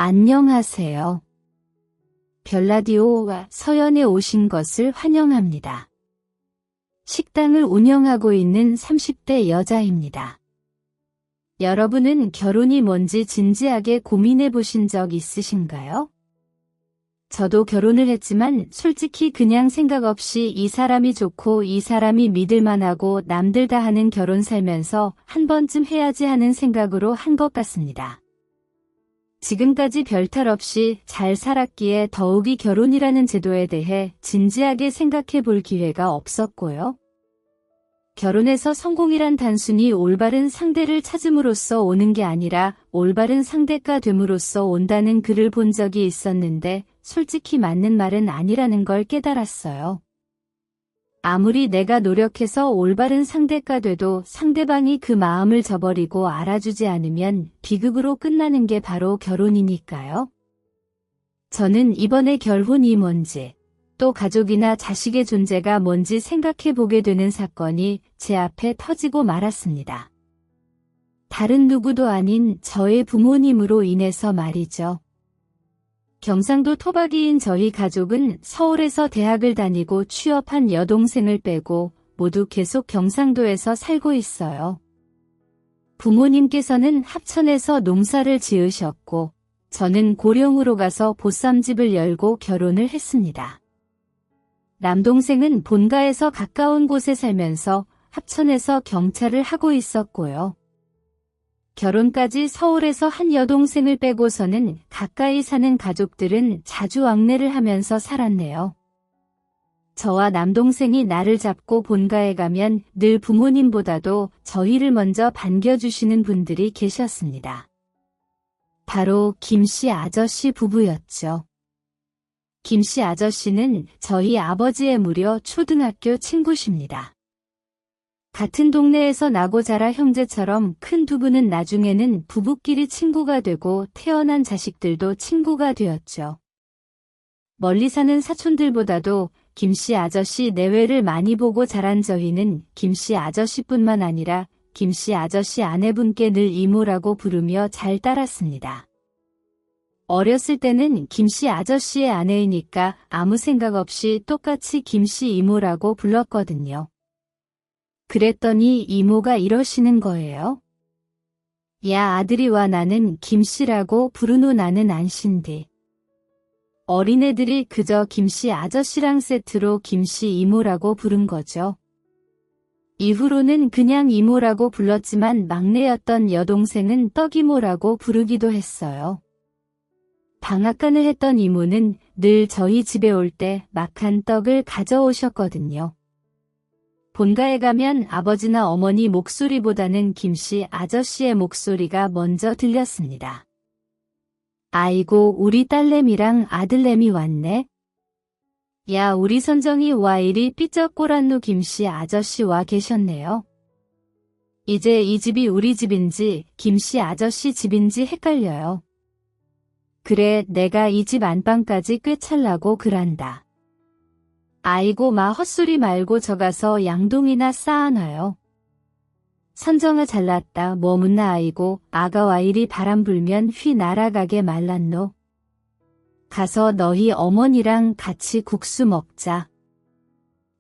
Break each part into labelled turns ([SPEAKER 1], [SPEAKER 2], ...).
[SPEAKER 1] 안녕하세요. 별라디오와 서연에 오신 것을 환영합니다. 식당을 운영하고 있는 30대 여자입니다. 여러분은 결혼이 뭔지 진지하게 고민해 보신 적 있으신가요? 저도 결혼을 했지만 솔직히 그냥 생각 없이 이 사람이 좋고 이 사람이 믿을만하고 남들 다 하는 결혼 살면서 한 번쯤 해야지 하는 생각으로 한 것 같습니다. 지금까지 별탈 없이 잘 살았기에 더욱이 결혼이라는 제도에 대해 진지하게 생각해 볼 기회가 없었고요. 결혼에서 성공이란 단순히 올바른 상대를 찾음으로써 오는 게 아니라 올바른 상대가 됨으로써 온다는 글을 본 적이 있었는데 솔직히 맞는 말은 아니라는 걸 깨달았어요. 아무리 내가 노력해서 올바른 상대가 돼도 상대방이 그 마음을 저버리고 알아주지 않으면 비극으로 끝나는 게 바로 결혼이니까요. 저는 이번에 결혼이 뭔지, 또 가족이나 자식의 존재가 뭔지 생각해 보게 되는 사건이 제 앞에 터지고 말았습니다. 다른 누구도 아닌 저의 부모님으로 인해서 말이죠. 경상도 토박이인 저희 가족은 서울에서 대학을 다니고 취업한 여동생을 빼고 모두 계속 경상도에서 살고 있어요. 부모님께서는 합천에서 농사를 지으셨고 저는 고령으로 가서 보쌈집을 열고 결혼을 했습니다. 남동생은 본가에서 가까운 곳에 살면서 합천에서 경찰을 하고 있었고요. 결혼까지 서울에서 한 여동생을 빼고서는 가까이 사는 가족들은 자주 왕래를 하면서 살았네요. 저와 남동생이 날을 잡고 본가에 가면 늘 부모님보다도 저희를 먼저 반겨주시는 분들이 계셨습니다. 바로 김씨 아저씨 부부였죠. 김씨 아저씨는 저희 아버지의 무려 초등학교 친구십니다. 같은 동네에서 나고 자라 형제처럼 큰 두 분은 나중에는 부부끼리 친구가 되고 태어난 자식들도 친구가 되었죠. 멀리 사는 사촌들보다도 김씨 아저씨 내외를 많이 보고 자란 저희는 김씨 아저씨뿐만 아니라 김씨 아저씨 아내분께 늘 이모라고 부르며 잘 따랐습니다. 어렸을 때는 김씨 아저씨의 아내이니까 아무 생각 없이 똑같이 김씨 이모라고 불렀거든요. 그랬더니 이모가 이러시는 거예요. 야 아들이와 나는 김씨라고 부르노 나는 안신디. 어린애들이 그저 김씨 아저씨랑 세트로 김씨 이모라고 부른 거죠. 이후로는 그냥 이모라고 불렀지만 막내였던 여동생은 떡이모라고 부르기도 했어요. 방앗간을 했던 이모는 늘 저희 집에 올 때 막한 떡을 가져오셨거든요. 본가에 가면 아버지나 어머니 목소리보다는 김씨 아저씨의 목소리가 먼저 들렸습니다. 아이고 우리 딸내미랑 아들내미 왔네. 야 우리 선정이 와 이리 삐쩍꼬란노 김씨 아저씨 와 계셨네요. 이제 이 집이 우리 집인지 김씨 아저씨 집인지 헷갈려요. 그래 내가 이 집 안방까지 꿰찰라고 그란다. 아이고 마 헛소리 말고 저 가서 양동이나 쌓아놔요. 선정아 잘났다 머문나 아이고 아가와 이리 바람 불면 휘 날아가게 말랐노. 가서 너희 어머니랑 같이 국수 먹자.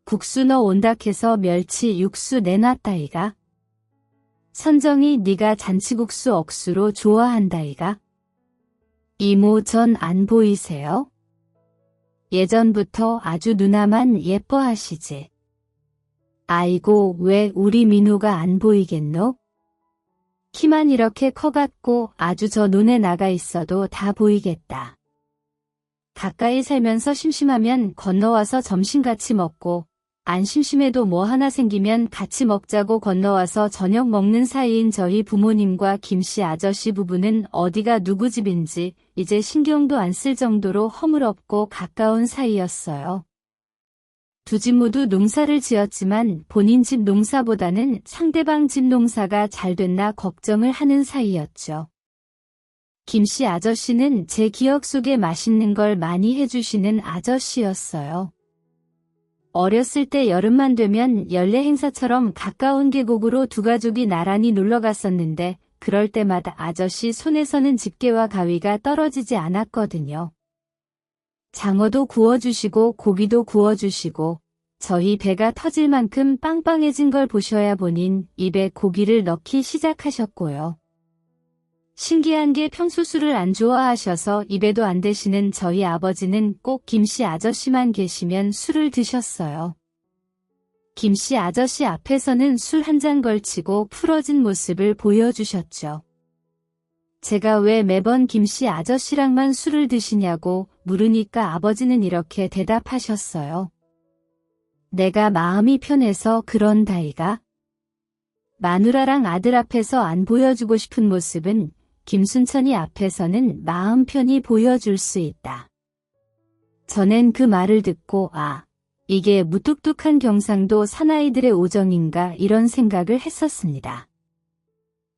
[SPEAKER 1] 국수 너 온다 해서 멸치 육수 내놨다이가. 선정이 네가 잔치국수 억수로 좋아한다이가. 이모 전 안 보이세요? 예전부터 아주 누나만 예뻐하시지. 아이고 왜 우리 민우가 안 보이겠노? 키만 이렇게 커갖고 아주 저 눈에 나가 있어도 다 보이겠다. 가까이 살면서 심심하면 건너와서 점심 같이 먹고 안 심심해도 뭐 하나 생기면 같이 먹자고 건너와서 저녁 먹는 사이인 저희 부모님과 김씨 아저씨 부부는 어디가 누구 집인지 이제 신경도 안 쓸 정도로 허물없고 가까운 사이였어요. 두 집 모두 농사를 지었지만 본인 집 농사보다는 상대방 집 농사가 잘 됐나 걱정을 하는 사이였죠. 김씨 아저씨는 제 기억 속에 맛있는 걸 많이 해주시는 아저씨였어요. 어렸을 때 여름만 되면 연례 행사처럼 가까운 계곡으로 두 가족이 나란히 놀러 갔었는데 그럴 때마다 아저씨 손에서는 집게와 가위가 떨어지지 않았거든요. 장어도 구워주시고 고기도 구워주시고 저희 배가 터질 만큼 빵빵해진 걸 보셔야 본인 입에 고기를 넣기 시작하셨고요. 신기한 게 평소 술을 안 좋아하셔서 입에도 안 대시는 저희 아버지는 꼭 김씨 아저씨만 계시면 술을 드셨어요. 김씨 아저씨 앞에서는 술 한 잔 걸치고 풀어진 모습을 보여주셨죠. 제가 왜 매번 김씨 아저씨랑만 술을 드시냐고 물으니까 아버지는 이렇게 대답하셨어요. 내가 마음이 편해서 그런다이가. 마누라랑 아들 앞에서 안 보여주고 싶은 모습은 김순천이 앞에서는 마음 편히 보여줄 수 있다. 저는 그 말을 듣고 이게 무뚝뚝한 경상도 사나이들의 오정인가 이런 생각을 했었습니다.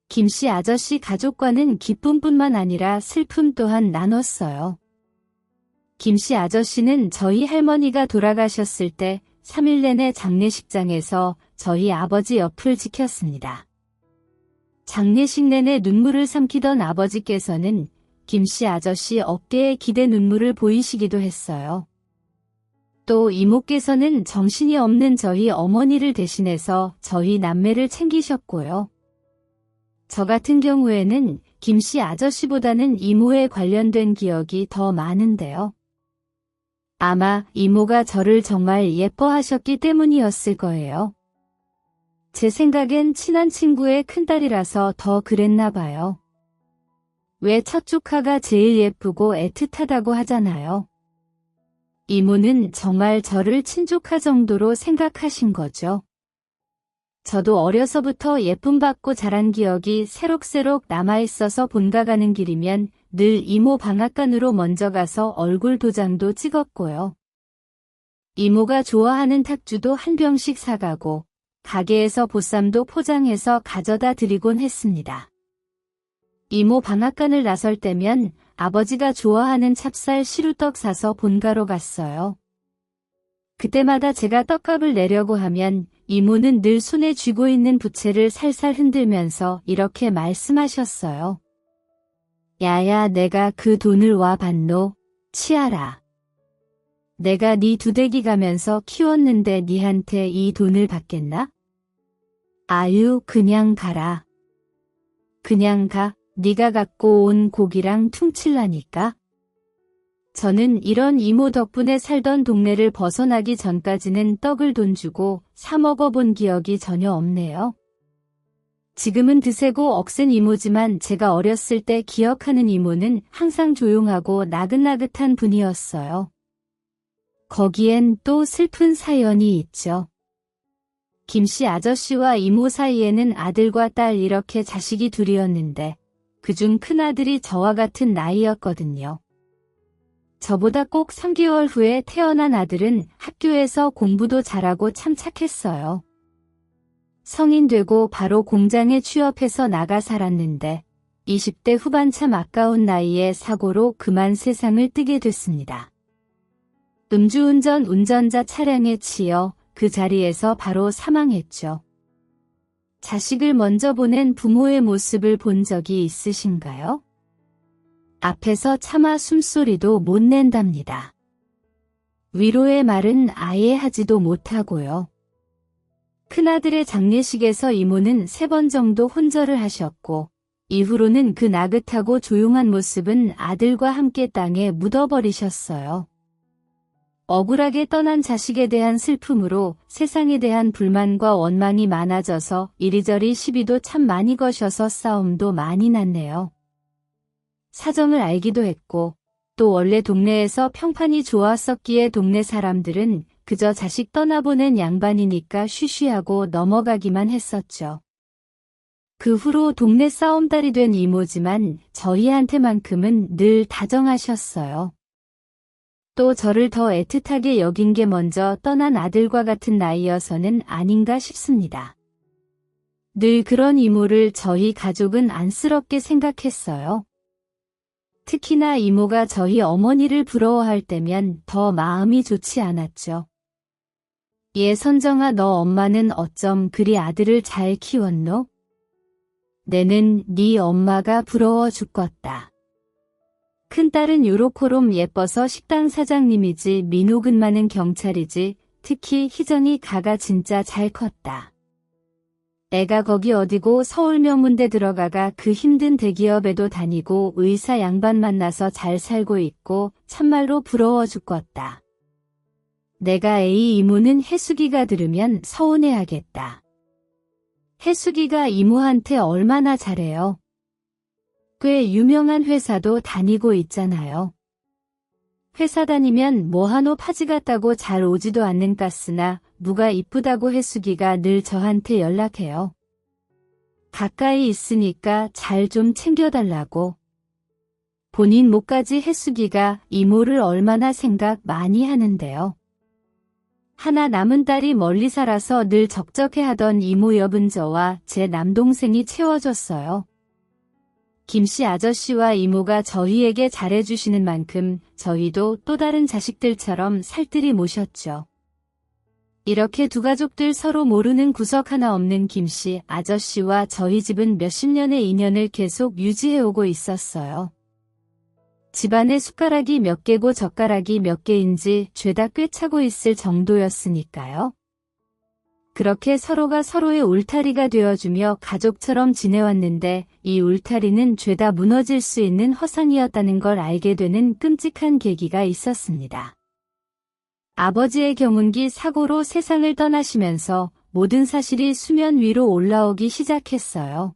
[SPEAKER 1] 김씨 아저씨 가족과는 기쁨뿐만 아니라 슬픔 또한 나눴어요. 김씨 아저씨는 저희 할머니가 돌아가셨을 때 3일 내내 장례식장에서 저희 아버지 옆을 지켰습니다. 장례식 내내 눈물을 삼키던 아버지께서는 김씨 아저씨 어깨에 기대 눈물을 보이시기도 했어요. 또 이모께서는 정신이 없는 저희 어머니를 대신해서 저희 남매를 챙기셨고요. 저 같은 경우에는 김씨 아저씨보다는 이모에 관련된 기억이 더 많은데요. 아마 이모가 저를 정말 예뻐하셨기 때문이었을 거예요. 제 생각엔 친한 친구의 큰딸이라서 더 그랬나 봐요. 왜 첫 조카가 제일 예쁘고 애틋하다고 하잖아요. 이모는 정말 저를 친조카 정도로 생각하신 거죠. 저도 어려서부터 예쁨 받고 자란 기억이 새록새록 남아있어서 본가 가는 길이면 늘 이모 방앗간으로 먼저 가서 얼굴 도장도 찍었고요. 이모가 좋아하는 탁주도 한 병씩 사가고 가게에서 보쌈도 포장해서 가져다 드리곤 했습니다. 이모 방앗간을 나설 때면 아버지가 좋아하는 찹쌀 시루떡 사서 본가로 갔어요. 그때마다 제가 떡값을 내려고 하면 이모는 늘 손에 쥐고 있는 부채를 살살 흔들면서 이렇게 말씀하셨어요. 야야, 내가 그 돈을 와 받노? 치아라. 내가 네 두대기 가면서 키웠는데 니한테 이 돈을 받겠나? 아유, 그냥 가라. 그냥 가. 네가 갖고 온 고기랑 퉁칠라니까. 저는 이런 이모 덕분에 살던 동네를 벗어나기 전까지는 떡을 돈 주고 사 먹어본 기억이 전혀 없네요. 지금은 드세고 억센 이모지만 제가 어렸을 때 기억하는 이모는 항상 조용하고 나긋나긋한 분이었어요. 거기엔 또 슬픈 사연이 있죠. 김씨 아저씨와 이모 사이에는 아들과 딸 이렇게 자식이 둘이었는데 그중 큰아들이 저와 같은 나이였거든요. 저보다 꼭 3개월 후에 태어난 아들은 학교에서 공부도 잘하고 참 착했어요. 성인 되고 바로 공장에 취업해서 나가 살았는데 20대 후반 참 아까운 나이에 사고로 그만 세상을 뜨게 됐습니다. 음주운전 운전자 차량에 치여 그 자리에서 바로 사망했죠. 자식을 먼저 보낸 부모의 모습을 본 적이 있으신가요? 앞에서 차마 숨소리도 못 낸답니다. 위로의 말은 아예 하지도 못하고요. 큰아들의 장례식에서 이모는 3번 정도 혼절을 하셨고 이후로는 그 나긋하고 조용한 모습은 아들과 함께 땅에 묻어버리셨어요. 억울하게 떠난 자식에 대한 슬픔으로 세상에 대한 불만과 원망이 많아져서 이리저리 시비도 참 많이 거셔서 싸움도 많이 났네요. 사정을 알기도 했고 또 원래 동네에서 평판이 좋았었기에 동네 사람들은 그저 자식 떠나보낸 양반이니까 쉬쉬하고 넘어가기만 했었죠. 그 후로 동네 싸움딸이 된 이모지만 저희한테만큼은 늘 다정하셨어요. 또 저를 더 애틋하게 여긴 게 먼저 떠난 아들과 같은 나이여서는 아닌가 싶습니다. 늘 그런 이모를 저희 가족은 안쓰럽게 생각했어요. 특히나 이모가 저희 어머니를 부러워할 때면 더 마음이 좋지 않았죠. 선정아, 너 엄마는 어쩜 그리 아들을 잘 키웠노? 내는 네 엄마가 부러워 죽겠다. 큰딸은 요렇게롬 예뻐서 식당 사장님이지 민호근만은 경찰이지 특히 희정이 가가 진짜 잘 컸다. 애가 거기 어디고 서울 명문대 들어가가 그 힘든 대기업에도 다니고 의사 양반 만나서 잘 살고 있고 참말로 부러워 죽겠다. 내가 A 이모는 혜숙이가 들으면 서운해하겠다. 혜숙이가 이모한테 얼마나 잘해요. 꽤 유명한 회사도 다니고 있잖아요. 회사 다니면 뭐하노 파지 같다고 잘 오지도 않는 가스나 누가 이쁘다고 혜숙이가 늘 저한테 연락해요. 가까이 있으니까 잘 좀 챙겨달라고. 본인 몫까지 혜숙이가 이모를 얼마나 생각 많이 하는데요. 하나 남은 딸이 멀리 살아서 늘 적적해하던 이모 여분 저와 제 남동생이 채워줬어요. 김씨 아저씨와 이모가 저희에게 잘해주시는 만큼 저희도 또 다른 자식들처럼 살뜰히 모셨죠. 이렇게 두 가족들 서로 모르는 구석 하나 없는 김씨 아저씨와 저희 집은 몇십 년의 인연을 계속 유지해오고 있었어요. 집안에 숟가락이 몇 개고 젓가락이 몇 개인지 죄다 꿰차고 있을 정도였으니까요. 그렇게 서로가 서로의 울타리가 되어주며 가족처럼 지내왔는데 이 울타리는 죄다 무너질 수 있는 허상이었다는 걸 알게 되는 끔찍한 계기가 있었습니다. 아버지의 경운기 사고로 세상을 떠나시면서 모든 사실이 수면 위로 올라오기 시작했어요.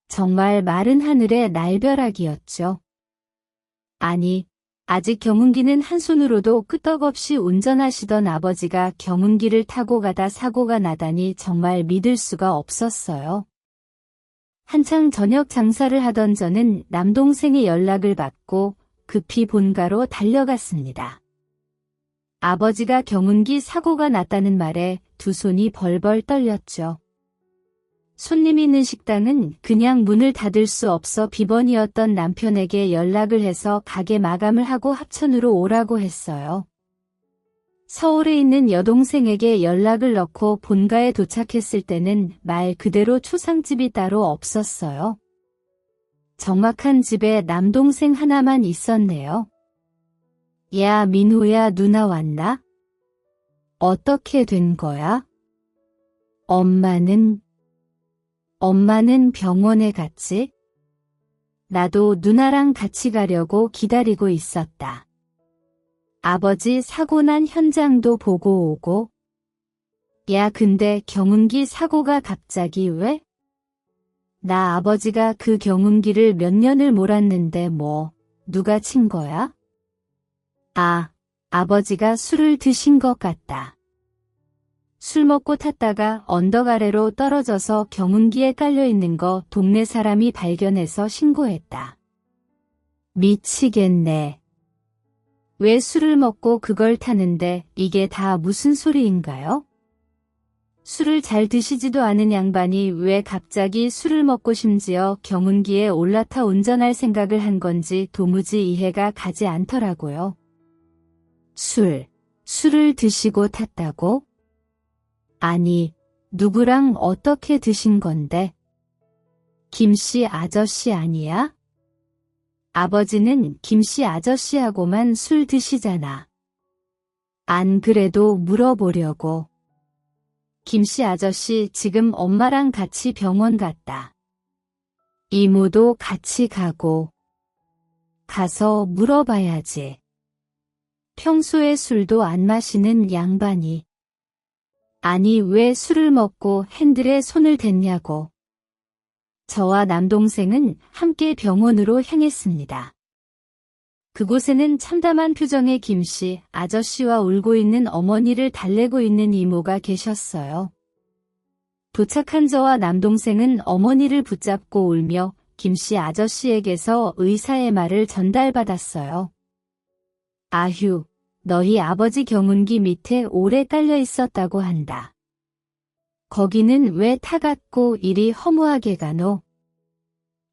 [SPEAKER 1] 정말 마른 하늘의 날벼락이었죠. 아니, 아직 경운기는 한 손으로도 끄떡없이 운전하시던 아버지가 경운기를 타고 가다 사고가 나다니 정말 믿을 수가 없었어요. 한창 저녁 장사를 하던 저는 남동생의 연락을 받고 급히 본가로 달려갔습니다. 아버지가 경운기 사고가 났다는 말에 두 손이 벌벌 떨렸죠. 손님이 있는 식당은 그냥 문을 닫을 수 없어 비번이었던 남편에게 연락을 해서 가게 마감을 하고 합천으로 오라고 했어요. 서울에 있는 여동생에게 연락을 넣고 본가에 도착했을 때는 말 그대로 초상집이 따로 없었어요. 적막한 집에 남동생 하나만 있었네요. 야, 민호야, 누나 왔나? 어떻게 된 거야? 엄마는 병원에 갔지? 나도 누나랑 같이 가려고 기다리고 있었다. 아버지 사고 난 현장도 보고 오고. 야, 근데 경운기 사고가 갑자기 왜? 나 아버지가 그 경운기를 몇 년을 몰았는데 뭐, 누가 친 거야? 아, 아버지가 술을 드신 것 같다. 술 먹고 탔다가 언덕 아래로 떨어져서 경운기에 깔려있는 거 동네 사람이 발견해서 신고했다. 미치겠네. 왜 술을 먹고 그걸 타는데 이게 다 무슨 소리인가요? 술을 잘 드시지도 않은 양반이 왜 갑자기 술을 먹고 심지어 경운기에 올라타 운전할 생각을 한 건지 도무지 이해가 가지 않더라고요. 술을 드시고 탔다고? 아니, 누구랑 어떻게 드신 건데? 김씨 아저씨 아니야? 아버지는 김씨 아저씨하고만 술 드시잖아. 안 그래도 물어보려고. 김씨 아저씨 지금 엄마랑 같이 병원 갔다. 이모도 같이 가고. 가서 물어봐야지. 평소에 술도 안 마시는 양반이. 아니 왜 술을 먹고 핸들에 손을 댔냐고. 저와 남동생은 함께 병원으로 향했습니다. 그곳에는 참담한 표정의 김씨 아저씨와 울고 있는 어머니를 달래고 있는 이모가 계셨어요. 도착한 저와 남동생은 어머니를 붙잡고 울며 김씨 아저씨에게서 의사의 말을 전달받았어요. 아휴, 너희 아버지 경운기 밑에 오래 깔려 있었다고 한다. 거기는 왜 타갔고 이리 허무하게 가노?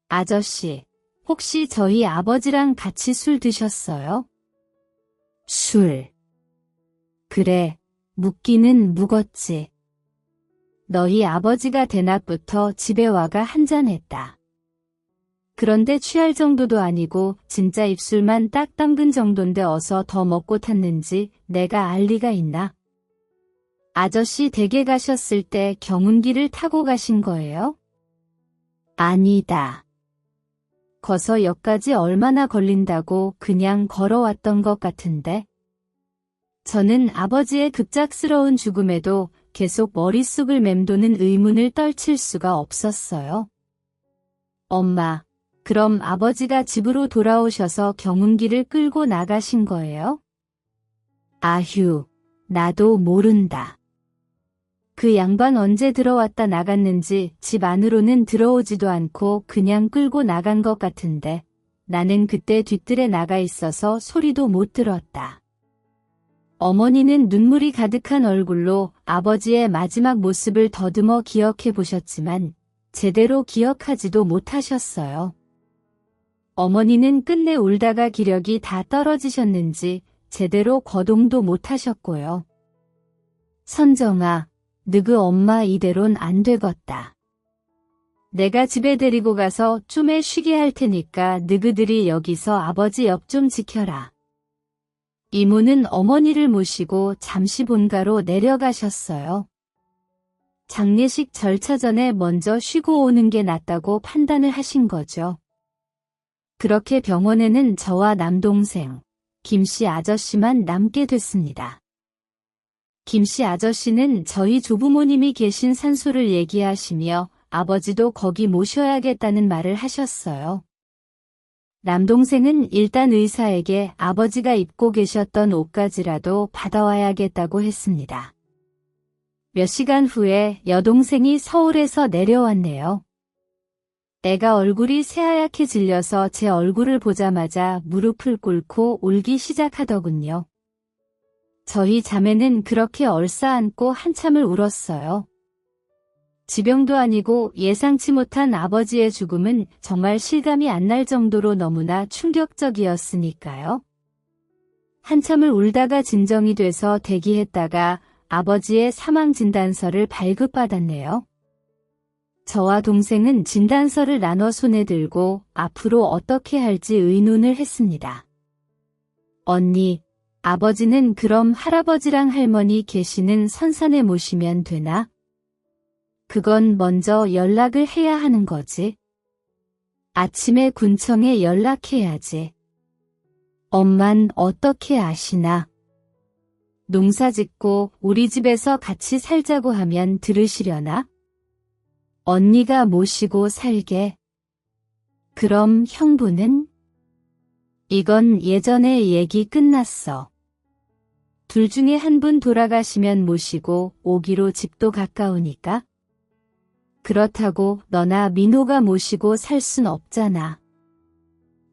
[SPEAKER 1] 아저씨, 혹시 저희 아버지랑 같이 술 드셨어요? 술. 그래, 묻기는 묵었지. 너희 아버지가 대낮부터 집에 와가 한잔했다. 그런데 취할 정도도 아니고 진짜 입술만 딱 담근 정도인데 어서 더 먹고 탔는지 내가 알 리가 있나? 아저씨 댁에 가셨을 때 경운기를 타고 가신 거예요? 아니다. 거서역까지 얼마나 걸린다고 그냥 걸어왔던 것 같은데. 저는 아버지의 급작스러운 죽음에도 계속 머릿속을 맴도는 의문을 떨칠 수가 없었어요. 엄마, 그럼 아버지가 집으로 돌아오셔서 경운기를 끌고 나가신 거예요? 아휴, 나도 모른다. 그 양반 언제 들어왔다 나갔는지 집 안으로는 들어오지도 않고 그냥 끌고 나간 것 같은데 나는 그때 뒤뜰에 나가 있어서 소리도 못 들었다. 어머니는 눈물이 가득한 얼굴로 아버지의 마지막 모습을 더듬어 기억해 보셨지만 제대로 기억하지도 못하셨어요. 어머니는 끝내 울다가 기력이 다 떨어지셨는지 제대로 거동도 못하셨고요. 선정아, 너그 엄마 이대론 안 되겄다. 내가 집에 데리고 가서 좀에 쉬게 할 테니까 너희들이 여기서 아버지 옆 좀 지켜라. 이모는 어머니를 모시고 잠시 본가로 내려가셨어요. 장례식 절차 전에 먼저 쉬고 오는 게 낫다고 판단을 하신 거죠. 그렇게 병원에는 저와 남동생, 김씨 아저씨만 남게 됐습니다. 김씨 아저씨는 저희 조부모님이 계신 산소를 얘기하시며 아버지도 거기 모셔야겠다는 말을 하셨어요. 남동생은 일단 의사에게 아버지가 입고 계셨던 옷까지라도 받아와야겠다고 했습니다. 몇 시간 후에 여동생이 서울에서 내려왔네요. 애가 얼굴이 새하얗게 질려서 제 얼굴을 보자마자 무릎을 꿇고 울기 시작하더군요. 저희 자매는 그렇게 얼싸안고 한참을 울었어요. 지병도 아니고 예상치 못한 아버지의 죽음은 정말 실감이 안 날 정도로 너무나 충격적이었으니까요. 한참을 울다가 진정이 돼서 대기했다가 아버지의 사망 진단서를 발급받았네요. 저와 동생은 진단서를 나눠 손에 들고 앞으로 어떻게 할지 의논을 했습니다. 언니, 아버지는 그럼 할아버지랑 할머니 계시는 선산에 모시면 되나? 그건 먼저 연락을 해야 하는 거지. 아침에 군청에 연락해야지. 엄만 어떻게 아시나? 농사 짓고 우리 집에서 같이 살자고 하면 들으시려나? 언니가 모시고 살게. 그럼 형부는? 이건 예전에 얘기 끝났어. 둘 중에 한 분 돌아가시면 모시고 오기로 집도 가까우니까. 그렇다고 너나 민호가 모시고 살 순 없잖아.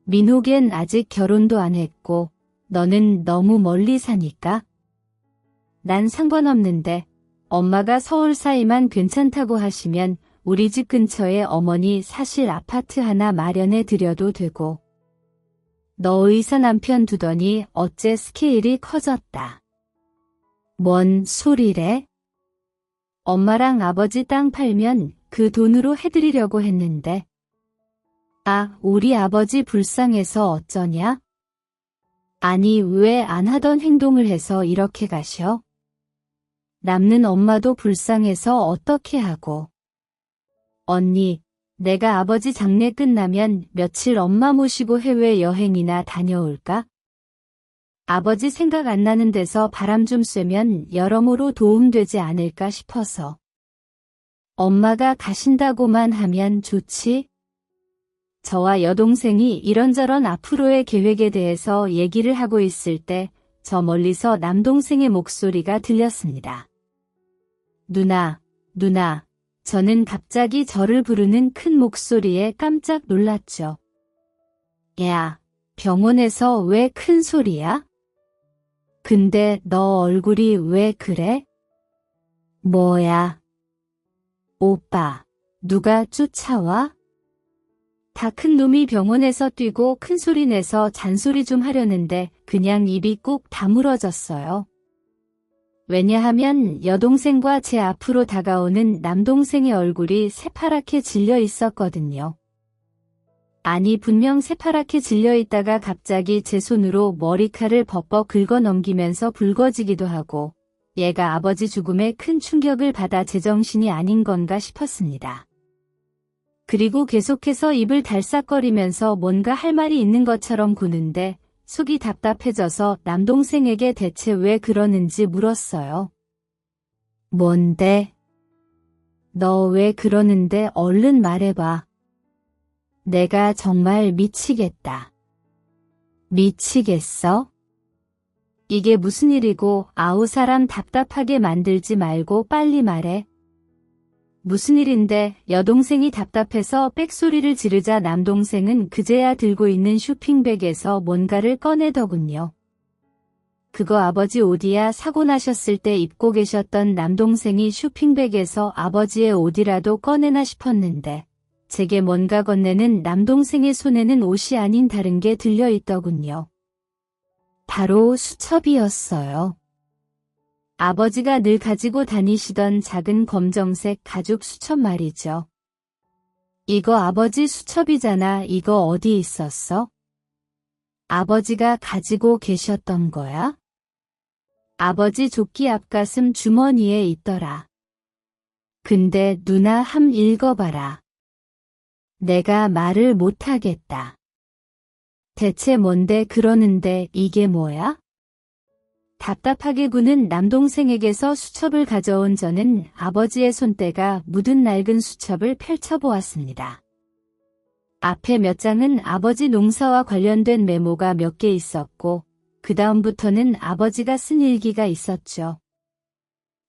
[SPEAKER 1] 민호겐 아직 결혼도 안 했고 너는 너무 멀리 사니까. 난 상관없는데 엄마가 서울 사이만 괜찮다고 하시면 우리 집 근처에 어머니 사실 아파트 하나 마련해 드려도 되고. 너 의사 남편 두더니 어째 스케일이 커졌다. 뭔 소리래? 엄마랑 아버지 땅 팔면 그 돈으로 해드리려고 했는데. 아, 우리 아버지 불쌍해서 어쩌냐? 아니, 왜 안 하던 행동을 해서 이렇게 가셔? 남는 엄마도 불쌍해서 어떻게 하고. 언니, 내가 아버지 장례 끝나면 며칠 엄마 모시고 해외여행이나 다녀올까? 아버지 생각 안 나는 데서 바람 좀 쐬면 여러모로 도움되지 않을까 싶어서. 엄마가 가신다고만 하면 좋지? 저와 여동생이 이런저런 앞으로의 계획에 대해서 얘기를 하고 있을 때 저 멀리서 남동생의 목소리가 들렸습니다. 누나, 누나. 저는 갑자기 저를 부르는 큰 목소리에 깜짝 놀랐죠. 야, 병원에서 왜 큰 소리야? 근데 너 얼굴이 왜 그래? 뭐야? 오빠, 누가 쫓아와? 다 큰 놈이 병원에서 뛰고 큰 소리 내서 잔소리 좀 하려는데 그냥 입이 꾹 다물어졌어요. 왜냐하면 여동생과 제 앞으로 다가오는 남동생의 얼굴이 새파랗게 질려 있었거든요. 아니 분명 새파랗게 질려 있다가 갑자기 제 손으로 머리칼을 벅벅 긁어 넘기면서 붉어지기도 하고 얘가 아버지 죽음에 큰 충격을 받아 제정신이 아닌 건가 싶었습니다. 그리고 계속해서 입을 달싹거리면서 뭔가 할 말이 있는 것처럼 구는데 속이 답답해져서 남동생에게 대체 왜 그러는지 물었어요. 뭔데? 너 왜 그러는데 얼른 말해봐. 내가 정말 미치겠다. 미치겠어? 이게 무슨 일이고 아우 사람 답답하게 만들지 말고 빨리 말해. 무슨 일인데 여동생이 답답해서 빽소리를 지르자 남동생은 그제야 들고 있는 쇼핑백에서 뭔가를 꺼내더군요. 그거 아버지 옷이야. 사고 나셨을 때 입고 계셨던 남동생이 쇼핑백에서 아버지의 옷이라도 꺼내나 싶었는데 제게 뭔가 건네는 남동생의 손에는 옷이 아닌 다른 게 들려있더군요. 바로 수첩이었어요. 아버지가 늘 가지고 다니시던 작은 검정색 가죽 수첩 말이죠. 이거 아버지 수첩이잖아. 이거 어디 있었어? 아버지가 가지고 계셨던 거야? 아버지 조끼 앞가슴 주머니에 있더라. 근데 누나 함 읽어봐라. 내가 말을 못하겠다. 대체 뭔데 그러는데 이게 뭐야? 답답하게 구는 남동생에게서 수첩을 가져온 저는 아버지의 손때가 묻은 낡은 수첩을 펼쳐보았습니다. 앞에 몇 장은 아버지 농사와 관련된 메모가 몇 개 있었고 그 다음부터는 아버지가 쓴 일기가 있었죠.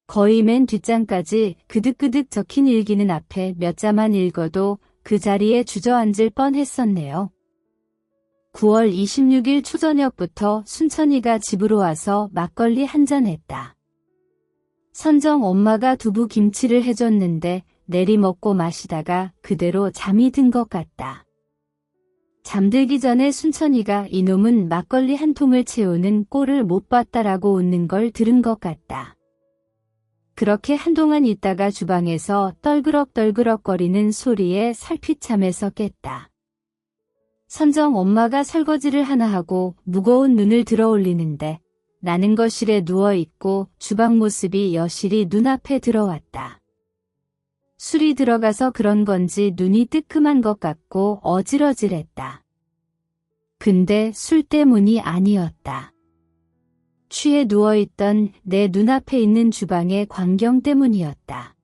[SPEAKER 1] 거의 맨 뒷장까지 그득그득 적힌 일기는 앞에 몇 자만 읽어도 그 자리에 주저앉을 뻔했었네요. 9월 26일 초저녁부터 순천이가 집으로 와서 막걸리 한잔 했다. 선정 엄마가 두부 김치를 해줬는데 내리 먹고 마시다가 그대로 잠이 든 것 같다. 잠들기 전에 순천이가 이놈은 막걸리 한 통을 채우는 꼴을 못 봤다라고 웃는 걸 들은 것 같다. 그렇게 한동안 있다가 주방에서 떨그럭떨그럭거리는 소리에 살피참에서 깼다. 선정 엄마가 설거지를 하나 하고 무거운 눈을 들어 올리는데 나는 거실에 누워있고 주방 모습이 여실히 눈앞에 들어왔다. 술이 들어가서 그런 건지 눈이 뜨끔한 것 같고 어질어질했다. 근데 술 때문이 아니었다. 취해 누워있던 내 눈앞에 있는 주방의 광경 때문이었다.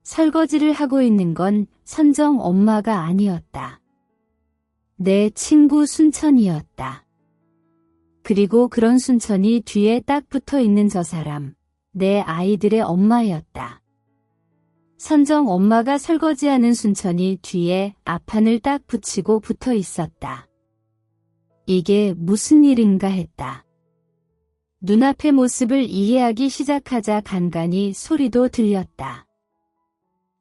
[SPEAKER 1] 설거지를 하고 있는 건 선정 엄마가 아니었다. 내 친구 순천이었다. 그리고 그런 순천이 뒤에 딱 붙어 있는 저 사람, 내 아이들의 엄마였다. 선정 엄마가 설거지하는 순천이 뒤에 앞판을 딱 붙이고 붙어 있었다. 이게 무슨 일인가 했다. 눈앞의 모습을 이해하기 시작하자 간간히 소리도 들렸다.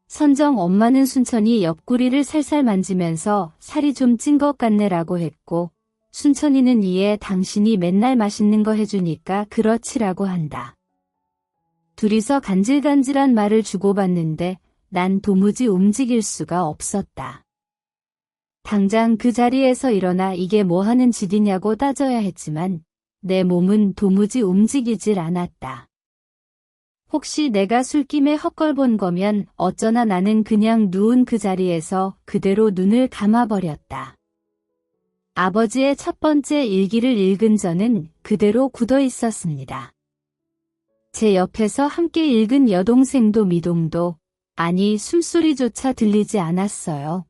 [SPEAKER 1] 선정 엄마는 순천이 옆구리를 살살 만지면서 살이 좀 찐 것 같네라고 했고 순천이는 이에 당신이 맨날 맛있는 거 해주니까 그렇지라고 한다. 둘이서 간질간질한 말을 주고받는데 난 도무지 움직일 수가 없었다. 당장 그 자리에서 일어나 이게 뭐 하는 짓이냐고 따져야 했지만 내 몸은 도무지 움직이질 않았다. 혹시 내가 술김에 헛걸본 거면 어쩌나 나는 그냥 누운 그 자리에서 그대로 눈을 감아버렸다. 아버지의 첫 번째 일기를 읽은 저는 그대로 굳어 있었습니다. 제 옆에서 함께 읽은 여동생도 미동도 아니 숨소리조차 들리지 않았어요.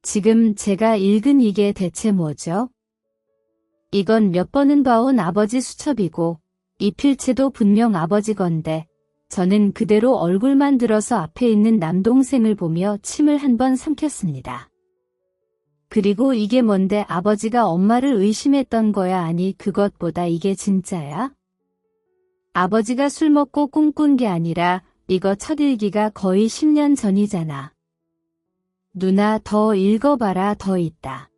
[SPEAKER 1] 지금 제가 읽은 이게 대체 뭐죠? 이건 몇 번은 봐온 아버지 수첩이고 이 필체도 분명 아버지 건데 저는 그대로 얼굴만 들어서 앞에 있는 남동생을 보며 침을 한 번 삼켰습니다. 그리고 이게 뭔데 아버지가 엄마를 의심했던 거야. 아니 그것보다 이게 진짜야? 아버지가 술 먹고 꿈꾼 게 아니라 이거 첫 일기가 거의 10년 전이잖아. 누나 더 읽어봐라. 더 있다.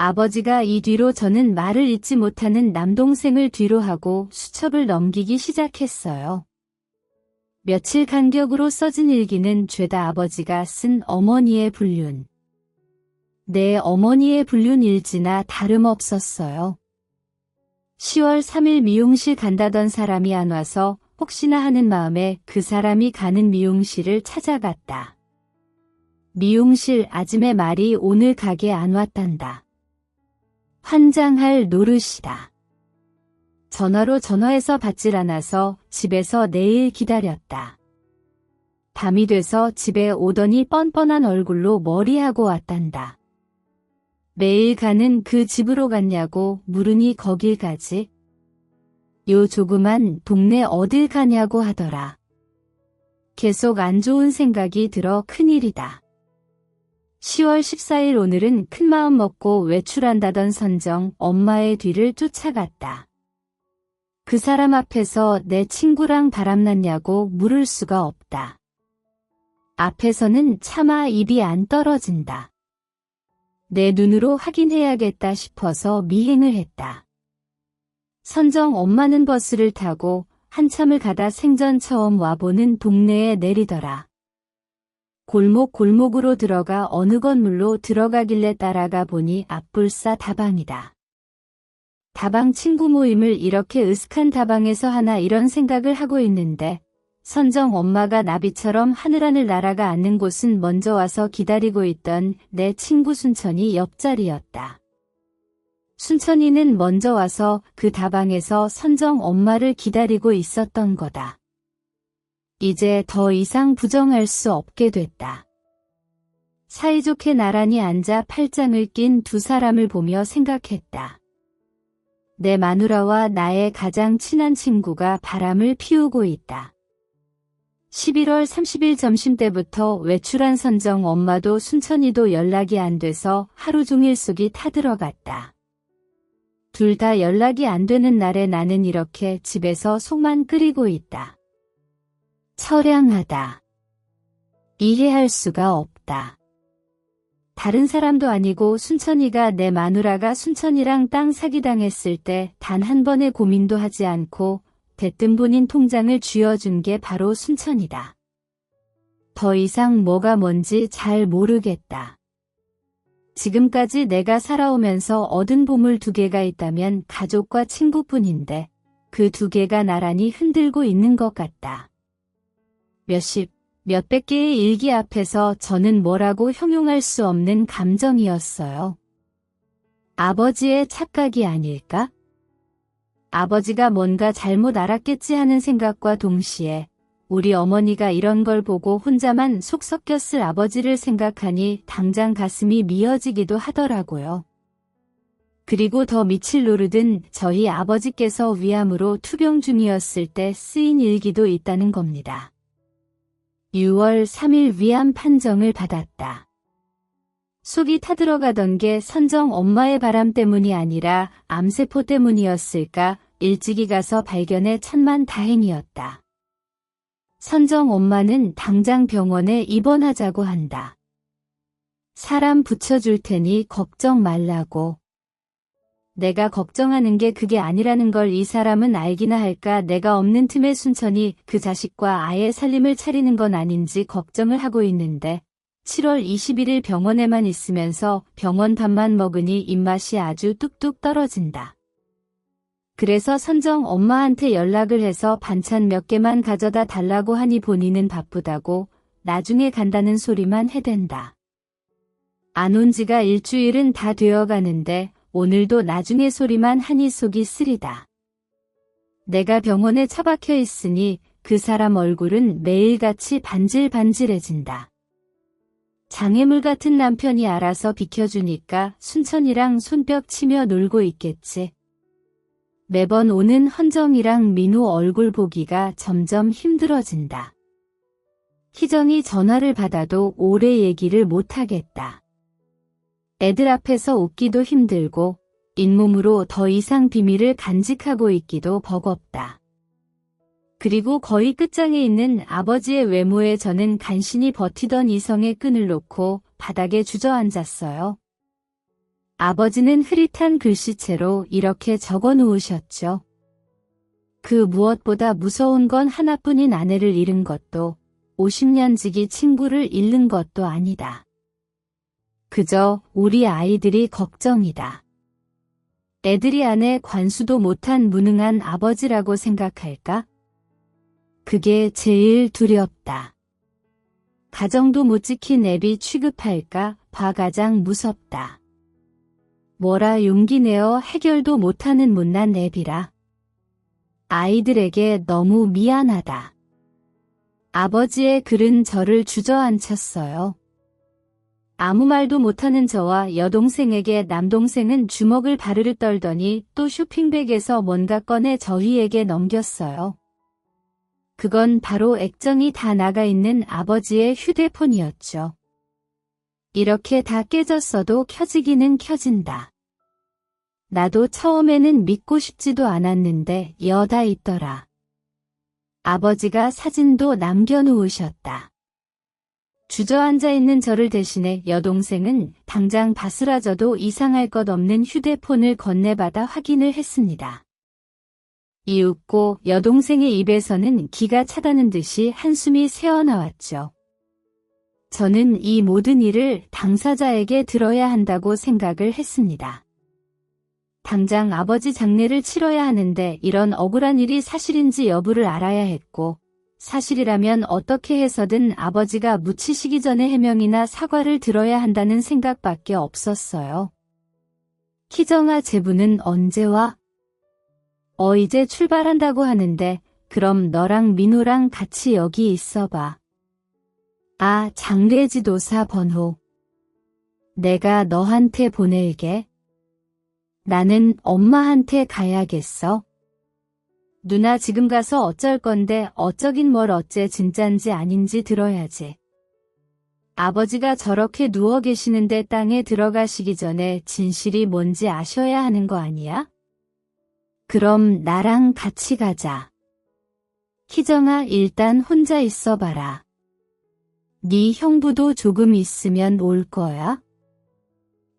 [SPEAKER 1] 아버지가 이 뒤로 저는 말을 잇지 못하는 남동생을 뒤로 하고 수첩을 넘기기 시작했어요. 며칠 간격으로 써진 일기는 죄다 아버지가 쓴 어머니의 불륜. 내 어머니의 불륜 일지나 다름없었어요. 10월 3일 미용실 간다던 사람이 안 와서 혹시나 하는 마음에 그 사람이 가는 미용실을 찾아갔다. 미용실 아줌의 말이 오늘 가게 안 왔단다. 환장할 노릇이다. 전화로 전화해서 받질 않아서 집에서 내일 기다렸다. 밤이 돼서 집에 오더니 뻔뻔한 얼굴로 머리하고 왔단다. 매일 가는 그 집으로 갔냐고 물으니 거길 가지. 요 조그만 동네 어딜 가냐고 하더라. 계속 안 좋은 생각이 들어 큰일이다. 10월 14일 오늘은 큰마음 먹고 외출한다던 선정 엄마의 뒤를 쫓아갔다. 그 사람 앞에서 내 친구랑 바람났냐고 물을 수가 없다. 앞에서는 차마 입이 안 떨어진다. 내 눈으로 확인해야겠다 싶어서 미행을 했다. 선정 엄마는 버스를 타고 한참을 가다 생전 처음 와보는 동네에 내리더라. 골목으로 들어가 어느 건물로 들어가길래 따라가 보니 앞불사 다방이다. 다방 친구 모임을 이렇게 으슥한 다방에서 하나 이런 생각을 하고 있는데 선정 엄마가 나비처럼 하늘하늘 날아가 앉는 곳은 먼저 와서 기다리고 있던 내 친구 순천이 옆자리였다. 순천이는 먼저 와서 그 다방에서 선정 엄마를 기다리고 있었던 거다. 이제 더 이상 부정할 수 없게 됐다. 사이좋게 나란히 앉아 팔짱을 낀 두 사람을 보며 생각했다. 내 마누라와 나의 가장 친한 친구가 바람을 피우고 있다. 11월 30일 점심때부터 외출한 선정 엄마도 순천이도 연락이 안 돼서 하루 종일 속이 타들어갔다. 둘 다 연락이 안 되는 날에 나는 이렇게 집에서 속만 끓이고 있다. 처량하다. 이해할 수가 없다. 다른 사람도 아니고 순천이가 내 마누라가 순천이랑 땅 사기당했을 때 단 한 번의 고민도 하지 않고 대뜸 본인 통장을 쥐어준 게 바로 순천이다. 더 이상 뭐가 뭔지 잘 모르겠다. 지금까지 내가 살아오면서 얻은 보물 2개가 있다면 가족과 친구뿐인데 그 2개가 나란히 흔들고 있는 것 같다. 몇백 개의 일기 앞에서 저는 뭐라고 형용할 수 없는 감정이었어요. 아버지의 착각이 아닐까? 아버지가 뭔가 잘못 알았겠지 하는 생각과 동시에 우리 어머니가 이런 걸 보고 혼자만 속 썩였을 아버지를 생각하니 당장 가슴이 미어지기도 하더라고요. 그리고 더 미칠 노릇은 저희 아버지께서 위암으로 투병 중이었을 때 쓰인 일기도 있다는 겁니다. 6월 3일 위암 판정을 받았다. 속이 타들어가던 게 선정 엄마의 바람 때문이 아니라 암세포 때문이었을까 일찍이 가서 발견해 천만다행이었다. 선정 엄마는 당장 병원에 입원하자고 한다. 사람 붙여줄 테니 걱정 말라고. 내가 걱정하는 게 그게 아니라는 걸 이 사람은 알기나 할까. 내가 없는 틈에 순천이 그 자식과 아예 살림을 차리는 건 아닌지 걱정을 하고 있는데 7월 21일 병원에만 있으면서 병원 밥만 먹으니 입맛이 아주 뚝뚝 떨어진다. 그래서 선정 엄마한테 연락을 해서 반찬 몇 개만 가져다 달라고 하니 본인은 바쁘다고 나중에 간다는 소리만 해댄다. 안 온 지가 일주일은 다 되어가는데 오늘도 나중에 소리만 하니 속이 쓰리다. 내가 병원에 처박혀 있으니 그 사람 얼굴은 매일같이 반질반질해진다. 장애물 같은 남편이 알아서 비켜주니까 순천이랑 손뼉 치며 놀고 있겠지. 매번 오는 헌정이랑 민호 얼굴 보기가 점점 힘들어진다. 희정이 전화를 받아도 오래 얘기를 못하겠다. 애들 앞에서 웃기도 힘들고 잇몸으로 더 이상 비밀을 간직하고 있기도 버겁다. 그리고 거의 끝장에 있는 아버지의 외모에 저는 간신히 버티던 이성의 끈을 놓고 바닥에 주저앉았어요. 아버지는 흐릿한 글씨체로 이렇게 적어 놓으셨죠. 그 무엇보다 무서운 건 하나뿐인 아내를 잃은 것도 50년 지기 친구를 잃는 것도 아니다. 그저 우리 아이들이 걱정이다. 애들이 아내 관수도 못한 무능한 아버지라고 생각할까? 그게 제일 두렵다. 가정도 못 지킨 애비 취급할까 봐 가장 무섭다. 뭐라 용기 내어 해결도 못하는 못난 애비라. 아이들에게 너무 미안하다. 아버지의 글은 저를 주저앉혔어요. 아무 말도 못하는 저와 여동생에게 남동생은 주먹을 바르르 떨더니 또 쇼핑백에서 뭔가 꺼내 저희에게 넘겼어요. 그건 바로 액정이 다 나가 있는 아버지의 휴대폰이었죠. 이렇게 다 깨졌어도 켜지기는 켜진다. 나도 처음에는 믿고 싶지도 않았는데 여다 있더라. 아버지가 사진도 남겨놓으셨다. 주저앉아 있는 저를 대신해 여동생은 당장 바스라져도 이상할 것 없는 휴대폰을 건네받아 확인을 했습니다. 이윽고 여동생의 입에서는 기가 차다는 듯이 한숨이 새어나왔죠. 저는 이 모든 일을 당사자에게 들어야 한다고 생각을 했습니다. 당장 아버지 장례를 치러야 하는데 이런 억울한 일이 사실인지 여부를 알아야 했고, 사실이라면 어떻게 해서든 아버지가 묻히시기 전에 해명이나 사과를 들어야 한다는 생각밖에 없었어요. 키정아 제부는 언제 와? 이제 출발한다고 하는데 그럼 너랑 민호랑 같이 여기 있어봐. 아, 장례지도사 번호. 내가 너한테 보낼게. 나는 엄마한테 가야겠어. 누나 지금 가서 어쩔 건데 어쩌긴 뭘 어째 진짠지 아닌지 들어야지. 아버지가 저렇게 누워 계시는데 땅에 들어가시기 전에 진실이 뭔지 아셔야 하는 거 아니야? 그럼 나랑 같이 가자. 키정아 일단 혼자 있어봐라. 네 형부도 조금 있으면 올 거야?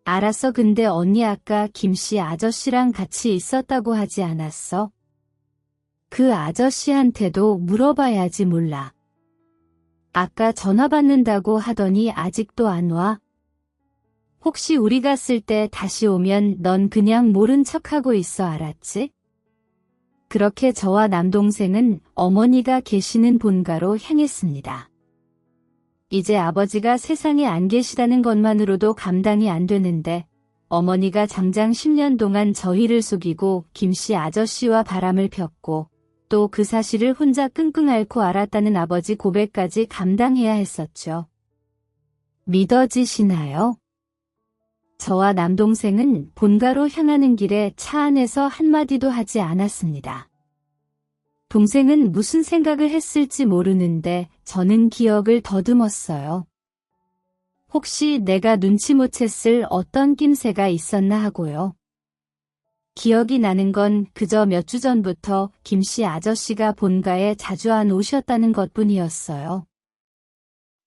[SPEAKER 1] 알았어. 근데 언니 아까 김씨 아저씨랑 같이 있었다고 하지 않았어? 그 아저씨한테도 물어봐야지. 몰라. 아까 전화 받는다고 하더니 아직도 안 와? 혹시 우리 갔을 때 다시 오면 넌 그냥 모른 척하고 있어. 알았지? 그렇게 저와 남동생은 어머니가 계시는 본가로 향했습니다. 이제 아버지가 세상에 안 계시다는 것만으로도 감당이 안 되는데 어머니가 장장 10년 동안 저희를 속이고 김씨 아저씨와 바람을 폈고 또 그 사실을 혼자 끙끙 앓고 알았다는 아버지 고백까지 감당해야 했었죠. 믿어지시나요? 저와 남동생은 본가로 향하는 길에 차 안에서 한마디도 하지 않았습니다. 동생은 무슨 생각을 했을지 모르는데 저는 기억을 더듬었어요. 혹시 내가 눈치 못 챘을 어떤 낌새가 있었나 하고요. 기억이 나는 건 그저 몇 주 전부터 김씨 아저씨가 본가에 자주 안 오셨다는 것뿐이었어요.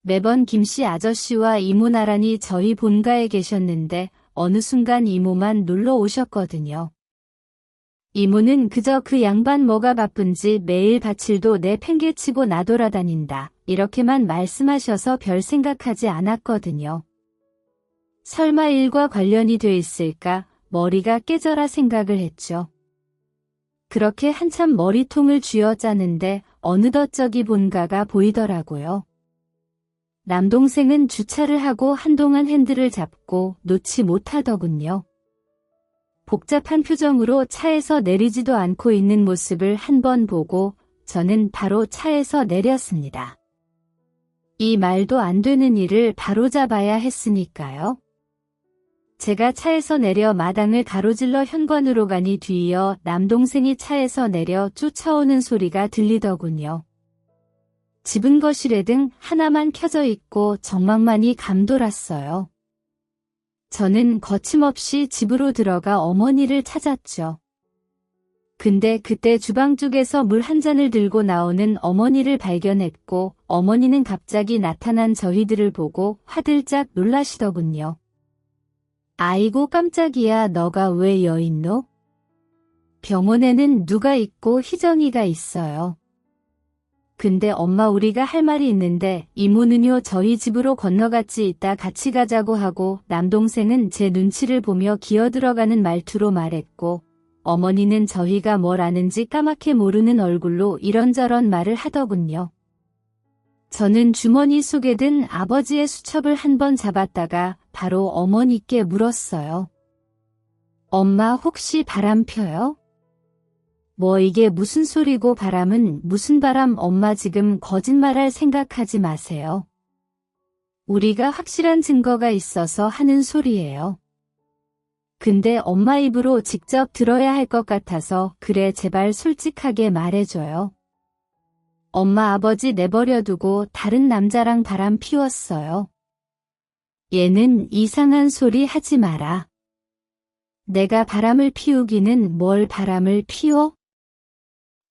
[SPEAKER 1] 매번 김씨 아저씨와 이모 나란히 저희 본가에 계셨는데 어느 순간 이모만 놀러 오셨거든요. 이모는 그저 그 양반 뭐가 바쁜지 매일 바칠도 내 팽개치고 나돌아다닌다 이렇게만 말씀하셔서 별 생각하지 않았거든요. 설마 일과 관련이 돼 있을까 머리가 깨져라 생각을 했죠. 그렇게 한참 머리통을 쥐어짜는데 어느덧 저기 본가가 보이더라고요. 남동생은 주차를 하고 한동안 핸들을 잡고 놓지 못하더군요. 복잡한 표정으로 차에서 내리지도 않고 있는 모습을 한 번 보고 저는 바로 차에서 내렸습니다. 이 말도 안 되는 일을 바로잡아야 했으니까요. 제가 차에서 내려 마당을 가로질러 현관으로 가니 뒤이어 남동생이 차에서 내려 쫓아오는 소리가 들리더군요. 집은 거실에 등 하나만 켜져 있고 정막만이 감돌았어요. 저는 거침없이 집으로 들어가 어머니를 찾았죠. 근데 그때 주방 쪽에서 물 한 잔을 들고 나오는 어머니를 발견했고 어머니는 갑자기 나타난 저희들을 보고 화들짝 놀라시더군요. 아이고 깜짝이야, 너가 왜 여있노? 병원에는 누가 있고 희정이가 있어요. 근데 엄마, 우리가 할 말이 있는데 이모는요 저희 집으로 건너갔지, 이따 같이 가자고 하고, 남동생은 제 눈치를 보며 기어들어가는 말투로 말했고, 어머니는 저희가 뭘 아는지 까맣게 모르는 얼굴로 이런저런 말을 하더군요. 저는 주머니 속에 든 아버지의 수첩을 한번 잡았다가 바로 어머니께 물었어요. 엄마, 혹시 바람 펴요? 뭐 이게 무슨 소리고, 바람은 무슨 바람? 엄마, 지금 거짓말할 생각하지 마세요. 우리가 확실한 증거가 있어서 하는 소리예요. 근데 엄마 입으로 직접 들어야 할 것 같아서, 그래 제발 솔직하게 말해줘요. 엄마, 아버지 내버려두고 다른 남자랑 바람 피웠어요. 얘는 이상한 소리 하지 마라. 내가 바람을 피우기는 뭘 바람을 피워?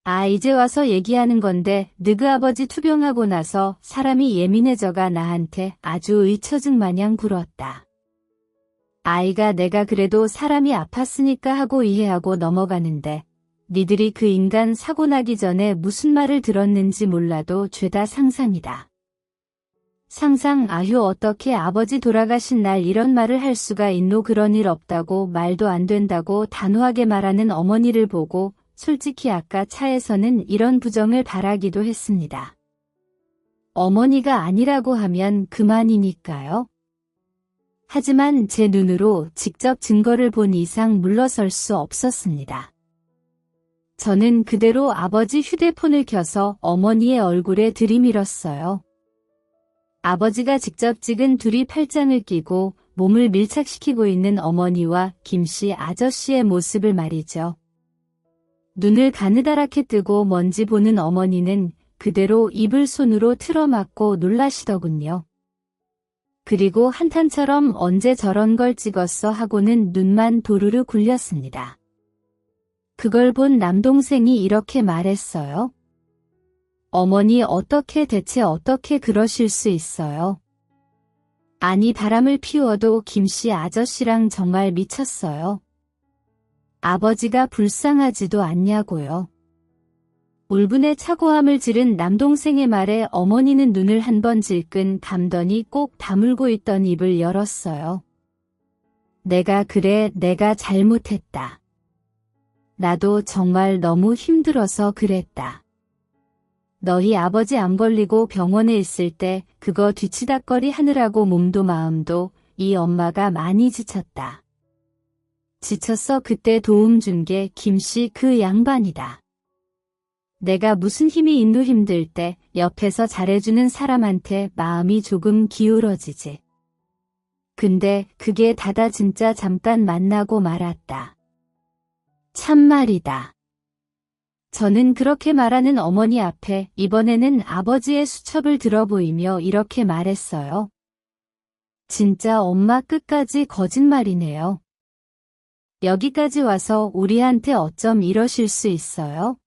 [SPEAKER 1] 아, 이제 와서 얘기하는 건데 너그 아버지 투병하고 나서 사람이 예민해져가 나한테 아주 의처증 마냥 굴었다. 아이가 내가 그래도 사람이 아팠으니까 하고 이해하고 넘어가는데, 니들이 그 인간 사고 나기 전에 무슨 말을 들었는지 몰라도 죄다 상상이다. 상상. 아휴, 어떻게 아버지 돌아가신 날 이런 말을 할 수가 있노? 그런 일 없다고, 말도 안 된다고 단호하게 말하는 어머니를 보고 솔직히 아까 차에서는 이런 부정을 바라기도 했습니다. 어머니가 아니라고 하면 그만이니까요. 하지만 제 눈으로 직접 증거를 본 이상 물러설 수 없었습니다. 저는 그대로 아버지 휴대폰을 켜서 어머니의 얼굴에 들이밀었어요. 아버지가 직접 찍은 둘이 팔짱을 끼고 몸을 밀착시키고 있는 어머니와 김씨 아저씨의 모습을 말이죠. 눈을 가느다랗게 뜨고 먼지 보는 어머니는 그대로 입을 손으로 틀어막고 놀라시더군요. 그리고 한탄처럼 언제 저런 걸 찍었어 하고는 눈만 도르르 굴렸습니다. 그걸 본 남동생이 이렇게 말했어요. 어머니, 대체 어떻게 그러실 수 있어요? 아니, 바람을 피워도 김씨 아저씨랑 정말 미쳤어요. 아버지가 불쌍하지도 않냐고요. 울분에 차고함을 지른 남동생의 말에 어머니는 눈을 한 번 질끈 감더니 꼭 다물고 있던 입을 열었어요. 내가 잘못했다. 나도 정말 너무 힘들어서 그랬다. 너희 아버지 암 걸리고 병원에 있을 때 그거 뒤치다꺼리 하느라고 몸도 마음도 이 엄마가 많이 지쳤다. 지쳤어. 그때 도움 준 게 김씨 그 양반이다. 내가 무슨 힘이 있노? 힘들 때 옆에서 잘해주는 사람한테 마음이 조금 기울어지지. 근데 그게 다다 진짜 잠깐 만나고 말았다. 참말이다. 저는 그렇게 말하는 어머니 앞에 이번에는 아버지의 수첩을 들어 보이며 이렇게 말했어요. 진짜 엄마 끝까지 거짓말이네요. 여기까지 와서 우리한테 어쩜 이러실 수 있어요?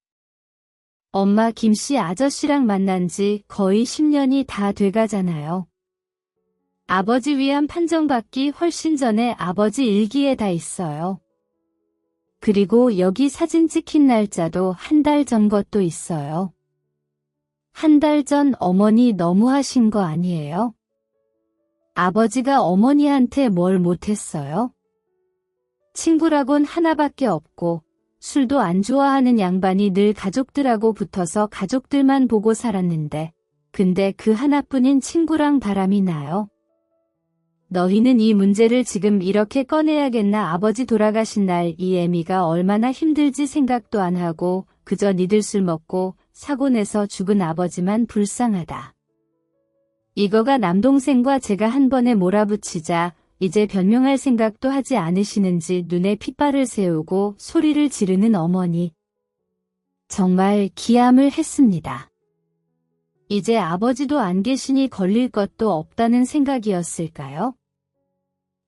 [SPEAKER 1] 엄마, 김씨 아저씨랑 만난 지 거의 10년이 다 돼가잖아요. 아버지 위암 판정받기 훨씬 전에 아버지 일기에 다 있어요. 그리고 여기 사진 찍힌 날짜도 한 달 전 것도 있어요. 한 달 전 어머니 너무하신 거 아니에요? 아버지가 어머니한테 뭘 못했어요? 친구라곤 하나밖에 없고 술도 안 좋아하는 양반이 늘 가족들하고 붙어서 가족들만 보고 살았는데, 근데 그 하나뿐인 친구랑 바람이 나요? 너희는 이 문제를 지금 이렇게 꺼내야겠나? 아버지 돌아가신 날 이 애미가 얼마나 힘들지 생각도 안 하고 그저 니들 술 먹고 사고 내서 죽은 아버지만 불쌍하다. 이거가 남동생과 제가 한 번에 몰아붙이자 이제 변명할 생각도 하지 않으시는지 눈에 핏발을 세우고 소리를 지르는 어머니. 정말 기함을 했습니다. 이제 아버지도 안 계시니 걸릴 것도 없다는 생각이었을까요?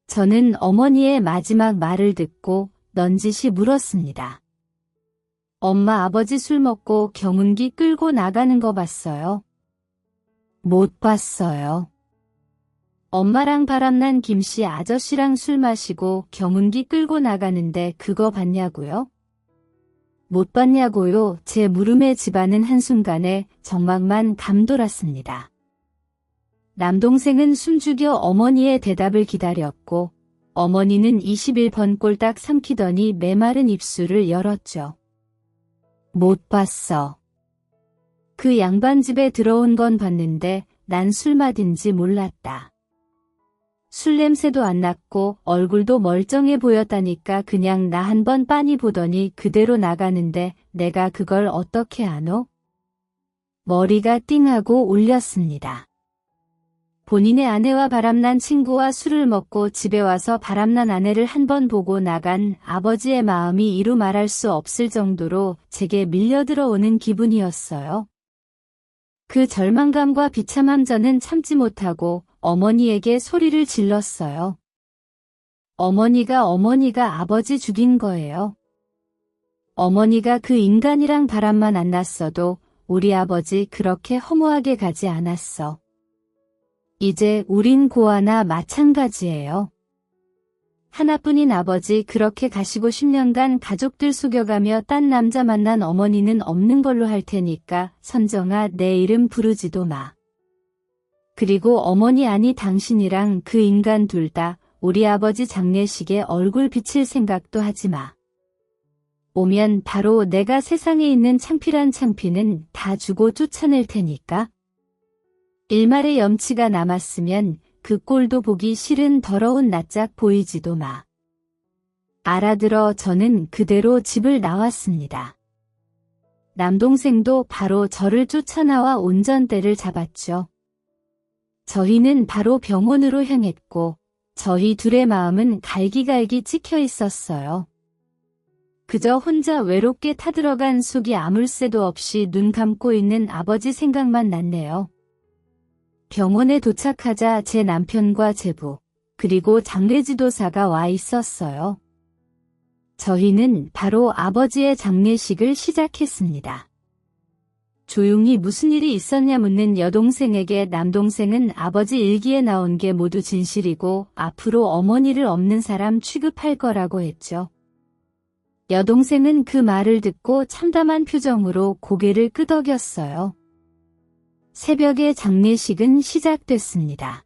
[SPEAKER 1] 저는 어머니의 마지막 말을 듣고 넌지시 물었습니다. 엄마, 아버지 술 먹고 경운기 끌고 나가는 거 봤어요? 못 봤어요. 엄마랑 바람난 김씨 아저씨랑 술 마시고 경운기 끌고 나가는데 그거 봤냐고요? 못 봤냐고요? 제 물음에 집안은 한순간에 정막만 감돌았습니다. 남동생은 숨죽여 어머니의 대답을 기다렸고 어머니는 21번 꼴딱 삼키더니 메마른 입술을 열었죠. 못 봤어. 그 양반 집에 들어온 건 봤는데 난 술맛인지 몰랐다. 술 냄새도 안 났고 얼굴도 멀쩡해 보였다니까 그냥 나 한 번 빤히 보더니 그대로 나가는데 내가 그걸 어떻게 아노? 머리가 띵하고 울렸습니다. 본인의 아내와 바람난 친구와 술을 먹고 집에 와서 바람난 아내를 한 번 보고 나간 아버지의 마음이 이루 말할 수 없을 정도로 제게 밀려들어오는 기분이었어요. 그 절망감과 비참함 저는 참지 못하고 어머니에게 소리를 질렀어요. 어머니가 아버지 죽인 거예요. 어머니가 그 인간이랑 바람만 안 났어도 우리 아버지 그렇게 허무하게 가지 않았어. 이제 우린 고아나 마찬가지예요. 하나뿐인 아버지 그렇게 가시고 10년간 가족들 속여가며 딴 남자 만난 어머니는 없는 걸로 할 테니까 선정아 내 이름 부르지도 마. 그리고 어머니 아니 당신이랑 그 인간 둘 다 우리 아버지 장례식에 얼굴 비칠 생각도 하지 마. 오면 바로 내가 세상에 있는 창피란 창피는 다 주고 쫓아낼 테니까. 일말의 염치가 남았으면 그 꼴도 보기 싫은 더러운 낯짝 보이지도 마. 알아들어 저는 그대로 집을 나왔습니다. 남동생도 바로 저를 쫓아나와 운전대를 잡았죠. 저희는 바로 병원으로 향했고 저희 둘의 마음은 갈기갈기 찍혀 있었어요. 그저 혼자 외롭게 타들어간 속이 아물 새도 없이 눈 감고 있는 아버지 생각만 났네요. 병원에 도착하자 제 남편과 제부, 그리고 장례지도사가 와 있었어요. 저희는 바로 아버지의 장례식을 시작했습니다. 조용히 무슨 일이 있었냐 묻는 여동생에게 남동생은 아버지 일기에 나온 게 모두 진실이고 앞으로 어머니를 없는 사람 취급할 거라고 했죠. 여동생은 그 말을 듣고 참담한 표정으로 고개를 끄덕였어요. 새벽에 장례식은 시작됐습니다.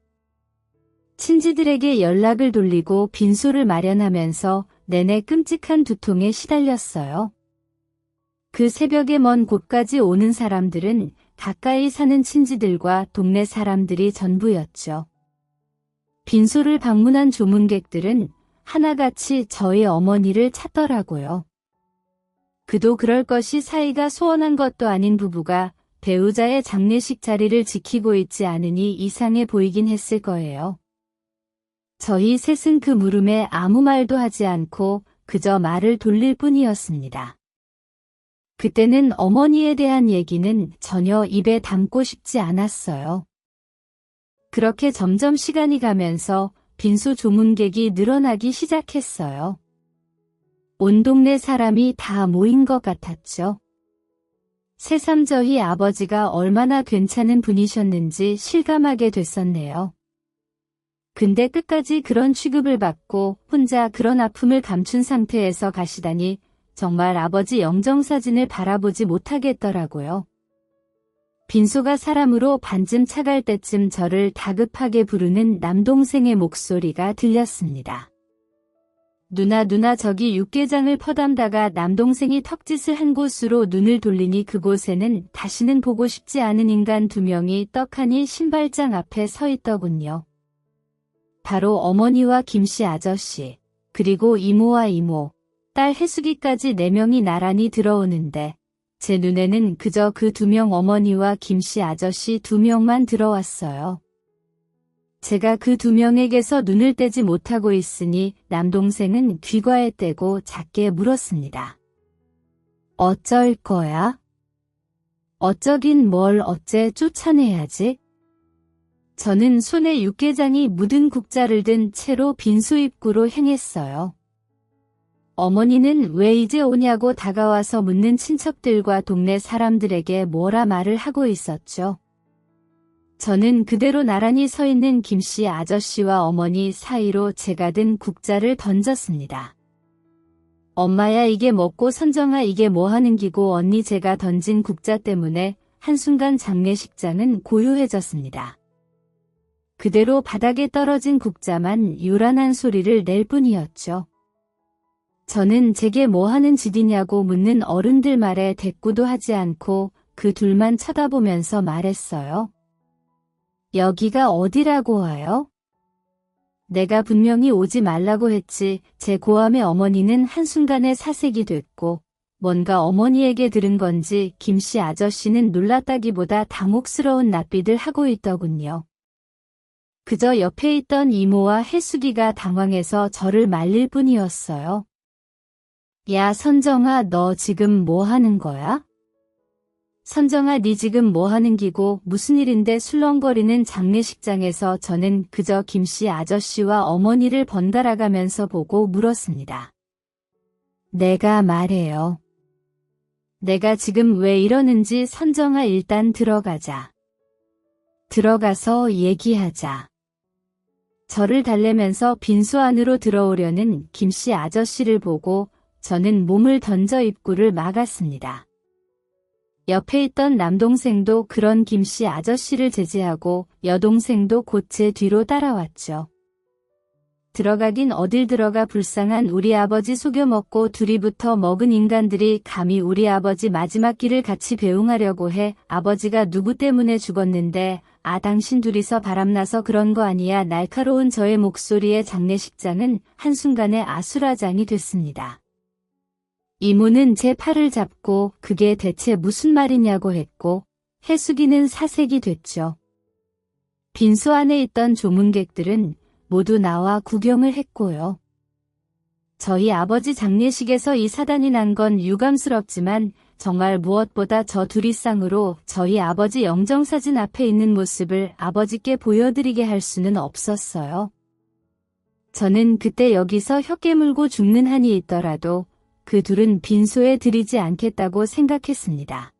[SPEAKER 1] 친지들에게 연락을 돌리고 빈소를 마련하면서 내내 끔찍한 두통에 시달렸어요. 그 새벽에 먼 곳까지 오는 사람들은 가까이 사는 친지들과 동네 사람들이 전부였죠. 빈소를 방문한 조문객들은 하나같이 저희 어머니를 찾더라고요. 그도 그럴 것이 사이가 소원한 것도 아닌 부부가 배우자의 장례식 자리를 지키고 있지 않으니 이상해 보이긴 했을 거예요. 저희 셋은 그 물음에 아무 말도 하지 않고 그저 말을 돌릴 뿐이었습니다. 그때는 어머니에 대한 얘기는 전혀 입에 담고 싶지 않았어요. 그렇게 점점 시간이 가면서 빈소 조문객이 늘어나기 시작했어요. 온 동네 사람이 다 모인 것 같았죠. 새삼 저희 아버지가 얼마나 괜찮은 분이셨는지 실감하게 됐었네요. 근데 끝까지 그런 취급을 받고 혼자 그런 아픔을 감춘 상태에서 가시다니 정말 아버지 영정사진을 바라보지 못하겠더라고요. 빈소가 사람으로 반쯤 차갈 때쯤 저를 다급하게 부르는 남동생의 목소리가 들렸습니다. 누나 저기 육개장을 퍼담다가 남동생이 턱짓을 한 곳으로 눈을 돌리니 그곳에는 다시는 보고 싶지 않은 인간 2명이 떡하니 신발장 앞에 서 있더군요. 바로 어머니와 김씨 아저씨, 그리고 이모와 이모, 딸 해숙이까지 4명이 나란히 들어오는데 제 눈에는 그저 그 2명 어머니와 김씨 아저씨 2명만 들어왔어요. 제가 그 2명에게서 눈을 떼지 못하고 있으니 남동생은 귀가에 떼고 작게 물었습니다. 어쩔 거야? 어쩌긴 뭘 어째 쫓아내야지? 저는 손에 육개장이 묻은 국자를 든 채로 빈소 입구로 향했어요. 어머니는 왜 이제 오냐고 다가와서 묻는 친척들과 동네 사람들에게 뭐라 말을 하고 있었죠. 저는 그대로 나란히 서 있는 김씨 아저씨와 어머니 사이로 제가 든 국자를 던졌습니다. 엄마야 이게 먹고 선정아 이게 뭐 하는 기고 언니 제가 던진 국자 때문에 한순간 장례식장은 고요해졌습니다. 그대로 바닥에 떨어진 국자만 요란한 소리를 낼 뿐이었죠. 저는 제게 뭐 하는 짓이냐고 묻는 어른들 말에 대꾸도 하지 않고 그 둘만 쳐다보면서 말했어요. 여기가 어디라고 와요? 내가 분명히 오지 말라고 했지. 제 고함에 어머니는 한순간에 사색이 됐고 뭔가 어머니에게 들은 건지 김씨 아저씨는 놀랐다기보다 당혹스러운 낯빛을 하고 있더군요. 그저 옆에 있던 이모와 혜숙이가 당황해서 저를 말릴 뿐이었어요. 야 선정아 너 지금 뭐 하는 거야? 선정아 니 지금 뭐 하는 기고 무슨 일인데 술렁거리는 장례식장에서 저는 그저 김씨 아저씨와 어머니를 번갈아가면서 보고 물었습니다. 내가 말해요. 내가 지금 왜 이러는지 선정아 일단 들어가자. 들어가서 얘기하자. 저를 달래면서 빈소 안으로 들어오려는 김씨 아저씨를 보고 저는 몸을 던져 입구를 막았습니다. 옆에 있던 남동생도 그런 김씨 아저씨를 제지하고 여동생도 곧 제 뒤로 따라왔죠. 들어가긴 어딜 들어가 불쌍한 우리 아버지 속여먹고 둘이 붙어 먹은 인간들이 감히 우리 아버지 마지막 길을 같이 배웅하려고 해. 아버지가 누구 때문에 죽었는데 당신 둘이서 바람나서 그런 거 아니야. 날카로운 저의 목소리에 장례식장은 한순간에 아수라장이 됐습니다. 이모는 제 팔을 잡고 그게 대체 무슨 말이냐고 했고 혜숙이는 사색이 됐죠. 빈소 안에 있던 조문객들은 모두 나와 구경을 했고요. 저희 아버지 장례식에서 이 사단이 난 건 유감스럽지만 정말 무엇보다 저 둘이 쌍으로 저희 아버지 영정사진 앞에 있는 모습을 아버지께 보여드리게 할 수는 없었어요. 저는 그때 여기서 혀 깨물고 죽는 한이 있더라도 그 둘은 빈소에 들이지 않겠다고 생각했습니다.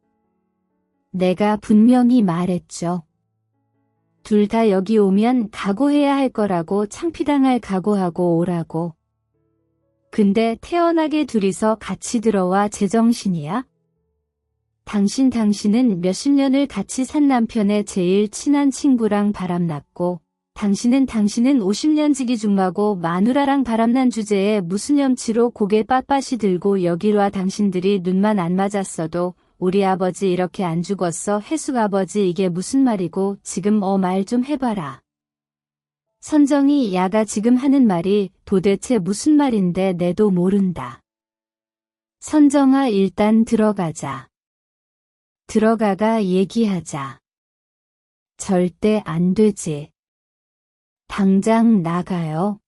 [SPEAKER 1] 내가 분명히 말했죠. 둘 다 여기 오면 각오해야 할 거라고 창피당할 각오하고 오라고. 근데 태어나게 둘이서 같이 들어와 제정신이야? 당신은 몇십 년을 같이 산 남편의 제일 친한 친구랑 바람났고 당신은 50년 지기 중마고 마누라랑 바람난 주제에 무슨 염치로 고개 빳빳이 들고 여길 와. 당신들이 눈만 안 맞았어도 우리 아버지 이렇게 안 죽었어. 혜숙 아버지 이게 무슨 말이고 지금 말 좀 해봐라. 선정이 야가 지금 하는 말이 도대체 무슨 말인데 내도 모른다. 선정아 일단 들어가자. 들어가가 얘기하자. 절대 안 되지. 당장 나가요.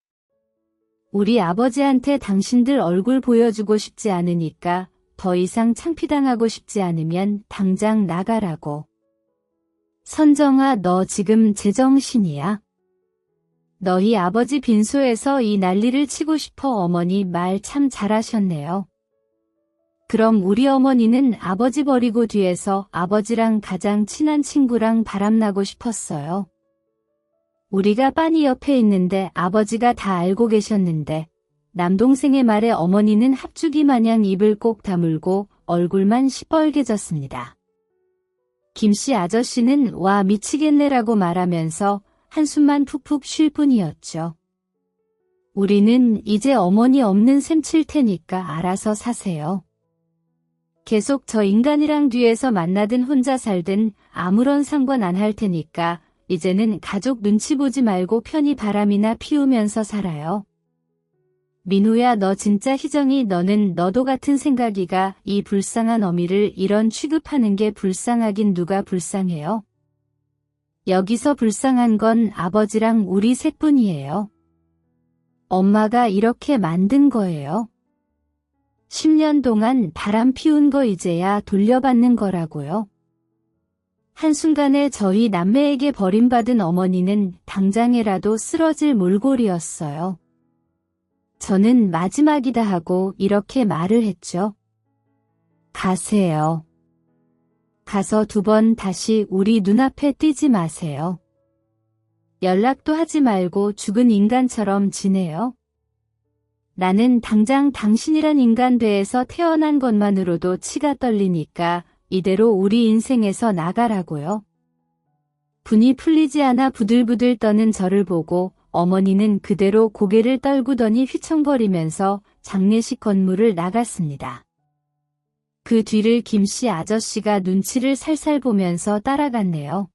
[SPEAKER 1] 우리 아버지한테 당신들 얼굴 보여주고 싶지 않으니까 더 이상 창피당하고 싶지 않으면 당장 나가라고. 선정아 너 지금 제정신이야? 너희 아버지 빈소에서 이 난리를 치고 싶어. 어머니 말 참 잘하셨네요. 그럼 우리 어머니는 아버지 버리고 뒤에서 아버지랑 가장 친한 친구랑 바람나고 싶었어요. 우리가 빤히 옆에 있는데 아버지가 다 알고 계셨는데 남동생의 말에 어머니는 합주기 마냥 입을 꼭 다물고 얼굴만 시뻘개졌습니다. 김씨 아저씨는 와 미치겠네라고 말하면서 한숨만 푹푹 쉴 뿐이었죠. 우리는 이제 어머니 없는 셈 칠 테니까 알아서 사세요. 계속 저 인간이랑 뒤에서 만나든 혼자 살든 아무런 상관 안 할 테니까 이제는 가족 눈치 보지 말고 편히 바람이나 피우면서 살아요. 민호야 너 진짜 희정이 너는 너도 같은 생각이가 이 불쌍한 어미를 이런 취급하는 게 불쌍하긴 누가 불쌍해요. 여기서 불쌍한 건 아버지랑 우리 셋뿐이에요. 엄마가 이렇게 만든 거예요. 10년 동안 바람 피운 거 이제야 돌려받는 거라고요. 한순간에 저희 남매에게 버림받은 어머니는 당장에라도 쓰러질 몰골이었어요. 저는 마지막이다 하고 이렇게 말을 했죠. 가세요. 가서 2번 다시 우리 눈앞에 띄지 마세요. 연락도 하지 말고 죽은 인간처럼 지내요. 나는 당장 당신이란 인간 배에서 태어난 것만으로도 치가 떨리니까 이대로 우리 인생에서 나가라고요. 분이 풀리지 않아 부들부들 떠는 저를 보고 어머니는 그대로 고개를 떨구더니 휘청거리면서 장례식 건물을 나갔습니다. 그 뒤를 김씨 아저씨가 눈치를 살살 보면서 따라갔네요.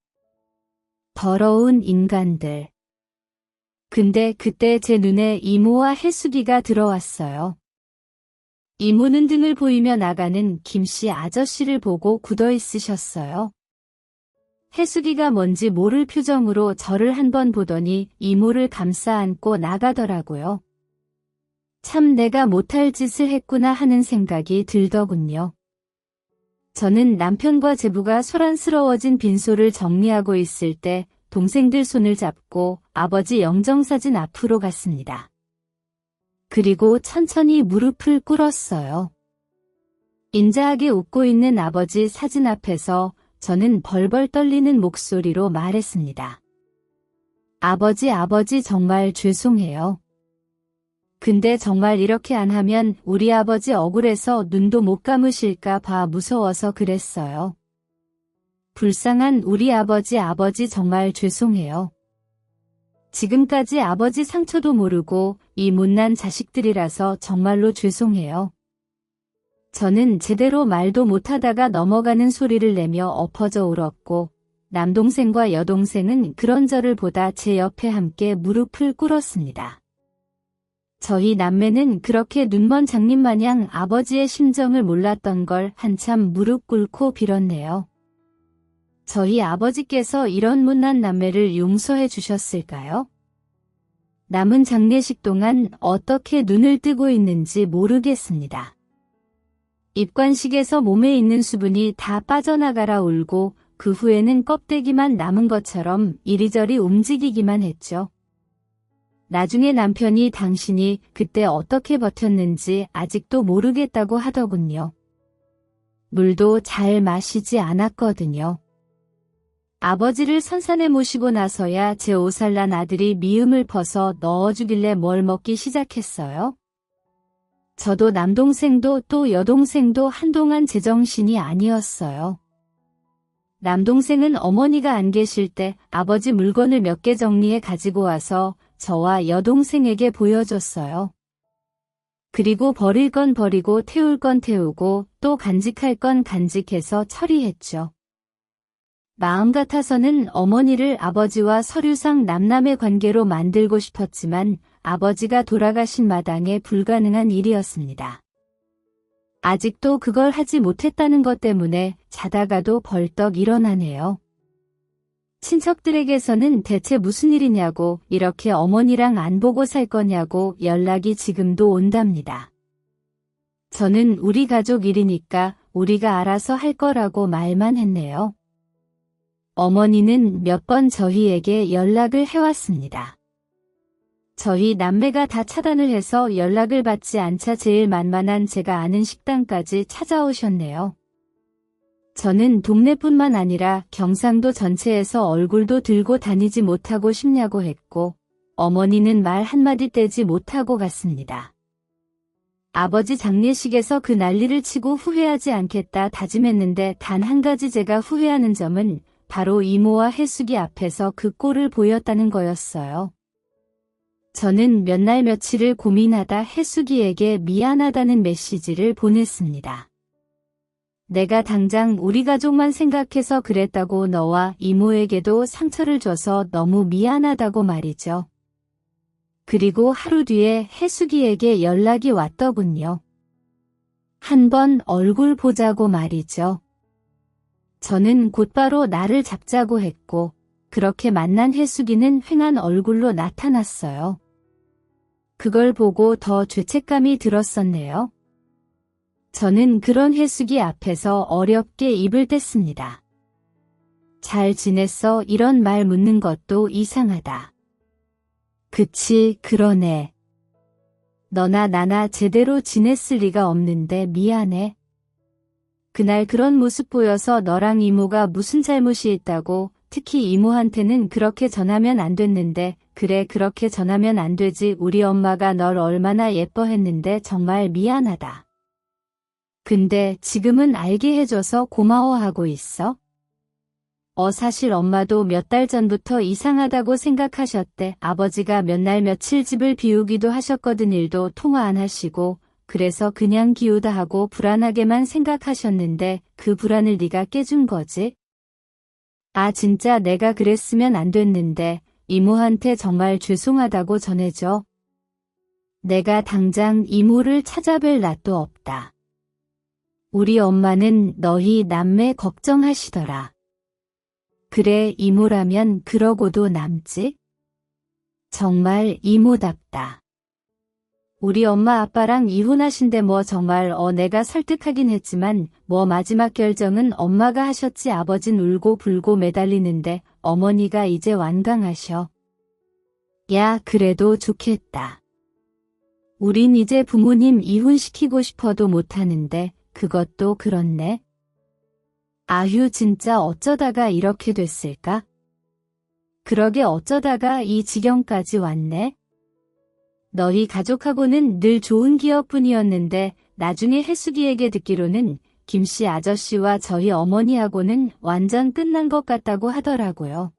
[SPEAKER 1] 더러운 인간들. 근데 그때 제 눈에 이모와 해숙이가 들어왔어요. 이모는 등을 보이며 나가는 김씨 아저씨를 보고 굳어 있으셨어요. 해숙이가 뭔지 모를 표정으로 저를 한번 보더니 이모를 감싸 안고 나가더라고요. 참 내가 못할 짓을 했구나 하는 생각이 들더군요. 저는 남편과 제부가 소란스러워진 빈소를 정리하고 있을 때 동생들 손을 잡고 아버지 영정사진 앞으로 갔습니다. 그리고 천천히 무릎을 꿇었어요. 인자하게 웃고 있는 아버지 사진 앞에서 저는 벌벌 떨리는 목소리로 말했습니다. 아버지 정말 죄송해요. 근데 정말 이렇게 안 하면 우리 아버지 억울해서 눈도 못 감으실까 봐 무서워서 그랬어요. 불쌍한 우리 아버지 정말 죄송해요. 지금까지 아버지 상처도 모르고 이 못난 자식들이라서 정말로 죄송해요. 저는 제대로 말도 못하다가 넘어가는 소리를 내며 엎어져 울었고 남동생과 여동생은 그런 저를 보다 제 옆에 함께 무릎을 꿇었습니다. 저희 남매는 그렇게 눈먼 장님마냥 아버지의 심정을 몰랐던 걸 한참 무릎 꿇고 빌었네요. 저희 아버지께서 이런 못난 남매를 용서해 주셨을까요? 남은 장례식 동안 어떻게 눈을 뜨고 있는지 모르겠습니다. 입관식에서 몸에 있는 수분이 다 빠져나가라 울고 그 후에는 껍데기만 남은 것처럼 이리저리 움직이기만 했죠. 나중에 남편이 당신이 그때 어떻게 버텼는지 아직도 모르겠다고 하더군요. 물도 잘 마시지 않았거든요. 아버지를 선산에 모시고 나서야 제 5살 난 아들이 미음을 퍼서 넣어주길래 뭘 먹기 시작했어요. 저도 남동생도 또 여동생도 한동안 제정신이 아니었어요. 남동생은 어머니가 안 계실 때 아버지 물건을 몇 개 정리해 가지고 와서 저와 여동생에게 보여줬어요. 그리고 버릴 건 버리고 태울 건 태우고 또 간직할 건 간직해서 처리했죠. 마음 같아서는 어머니를 아버지와 서류상 남남의 관계로 만들고 싶었지만 아버지가 돌아가신 마당에 불가능한 일이었습니다. 아직도 그걸 하지 못했다는 것 때문에 자다가도 벌떡 일어나네요. 친척들에게서는 대체 무슨 일이냐고 이렇게 어머니랑 안 보고 살 거냐고 연락이 지금도 온답니다. 저는 우리 가족 일이니까 우리가 알아서 할 거라고 말만 했네요. 어머니는 몇 번 저희에게 연락을 해왔습니다. 저희 남매가 다 차단을 해서 연락을 받지 않자 제일 만만한 제가 아는 식당까지 찾아오셨네요. 저는 동네뿐만 아니라 경상도 전체에서 얼굴도 들고 다니지 못하고 싶냐고 했고 어머니는 말 한마디 떼지 못하고 갔습니다. 아버지 장례식에서 그 난리를 치고 후회하지 않겠다 다짐했는데 단 한 가지 제가 후회하는 점은 바로 이모와 해숙이 앞에서 그 꼴을 보였다는 거였어요. 저는 몇 날 며칠을 고민하다 해숙이에게 미안하다는 메시지를 보냈습니다. 내가 당장 우리 가족만 생각해서 그랬다고 너와 이모에게도 상처를 줘서 너무 미안하다고 말이죠. 그리고 하루 뒤에 해숙이에게 연락이 왔더군요. 한번 얼굴 보자고 말이죠. 저는 곧바로 나를 잡자고 했고 그렇게 만난 해숙이는 휑한 얼굴로 나타났어요. 그걸 보고 더 죄책감이 들었었네요. 저는 그런 해숙이 앞에서 어렵게 입을 뗐습니다. 잘 지냈어? 이런 말 묻는 것도 이상하다. 그치, 그러네. 너나 나나 제대로 지냈을 리가 없는데 미안해. 그날 그런 모습 보여서 너랑 이모가 무슨 잘못이 있다고, 특히 이모한테는 그렇게 전하면 안 됐는데, 그래 그렇게 전하면 안 되지. 우리 엄마가 널 얼마나 예뻐했는데 정말 미안하다. 근데 지금은 알게 해줘서 고마워하고 있어? 사실 엄마도 몇 달 전부터 이상하다고 생각하셨대. 아버지가 몇 날 며칠 집을 비우기도 하셨거든. 일도 통화 안 하시고. 그래서 그냥 기우다 하고 불안하게만 생각하셨는데 그 불안을 네가 깨준 거지? 아 진짜 내가 그랬으면 안 됐는데 이모한테 정말 죄송하다고 전해줘. 내가 당장 이모를 찾아뵐 낯도 없다. 우리 엄마는 너희 남매 걱정하시더라. 그래 이모라면 그러고도 남지? 정말 이모답다. 우리 엄마 아빠랑 이혼하신데 뭐 정말 내가 설득하긴 했지만 뭐 마지막 결정은 엄마가 하셨지. 아버진 울고 불고 매달리는데 어머니가 이제 완강하셔. 야 그래도 좋겠다. 우린 이제 부모님 이혼시키고 싶어도 못하는데 그것도 그렇네. 아휴 진짜 어쩌다가 이렇게 됐을까? 그러게 어쩌다가 이 지경까지 왔네. 너희 가족하고는 늘 좋은 기억뿐이었는데 나중에 혜숙이에게 듣기로는 김씨 아저씨와 저희 어머니하고는 완전 끝난 것 같다고 하더라고요.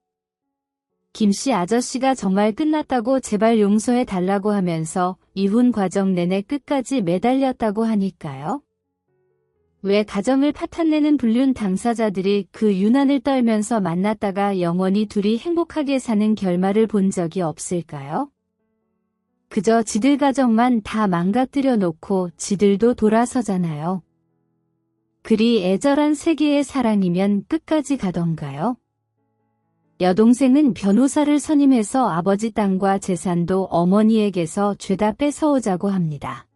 [SPEAKER 1] 김씨 아저씨가 정말 끝났다고 제발 용서해 달라고 하면서 이혼 과정 내내 끝까지 매달렸다고 하니까요. 왜 가정을 파탄내는 불륜 당사자들이 그 유난을 떨면서 만났다가 영원히 둘이 행복하게 사는 결말을 본 적이 없을까요? 그저 지들 가정만 다 망가뜨려 놓고 지들도 돌아서잖아요. 그리 애절한 세계의 사랑이면 끝까지 가던가요? 여동생은 변호사를 선임해서 아버지 땅과 재산도 어머니에게서 죄다 뺏어오자고 합니다.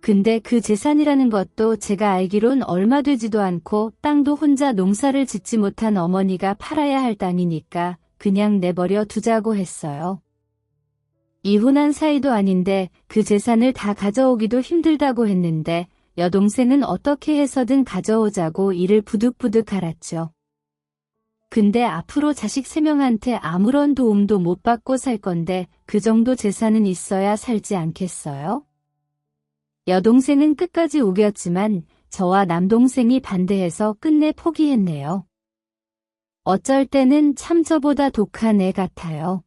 [SPEAKER 1] 근데 그 재산이라는 것도 제가 알기론 얼마 되지도 않고 땅도 혼자 농사를 짓지 못한 어머니가 팔아야 할 땅이니까 그냥 내버려 두자고 했어요. 이혼한 사이도 아닌데 그 재산을 다 가져오기도 힘들다고 했는데 여동생은 어떻게 해서든 가져오자고 이를 부득부득 갈았죠. 근데 앞으로 자식 3명한테 아무런 도움도 못 받고 살 건데 그 정도 재산은 있어야 살지 않겠어요? 여동생은 끝까지 우겼지만 저와 남동생이 반대해서 끝내 포기했네요. 어쩔 때는 참 저보다 독한 애 같아요.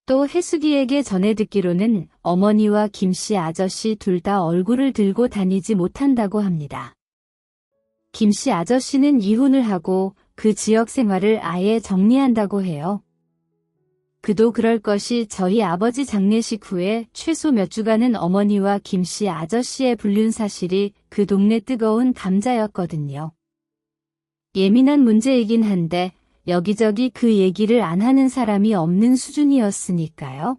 [SPEAKER 1] 또 혜숙이에게 전해 듣기로는 어머니와 김씨 아저씨 둘 다 얼굴을 들고 다니지 못한다고 합니다. 김씨 아저씨는 이혼을 하고 그 지역 생활을 아예 정리한다고 해요. 그도 그럴 것이 저희 아버지 장례식 후에 최소 몇 주간은 어머니와 김씨 아저씨의 불륜 사실이 그 동네 뜨거운 감자였거든요. 예민한 문제이긴 한데 여기저기 그 얘기를 안 하는 사람이 없는 수준이었으니까요.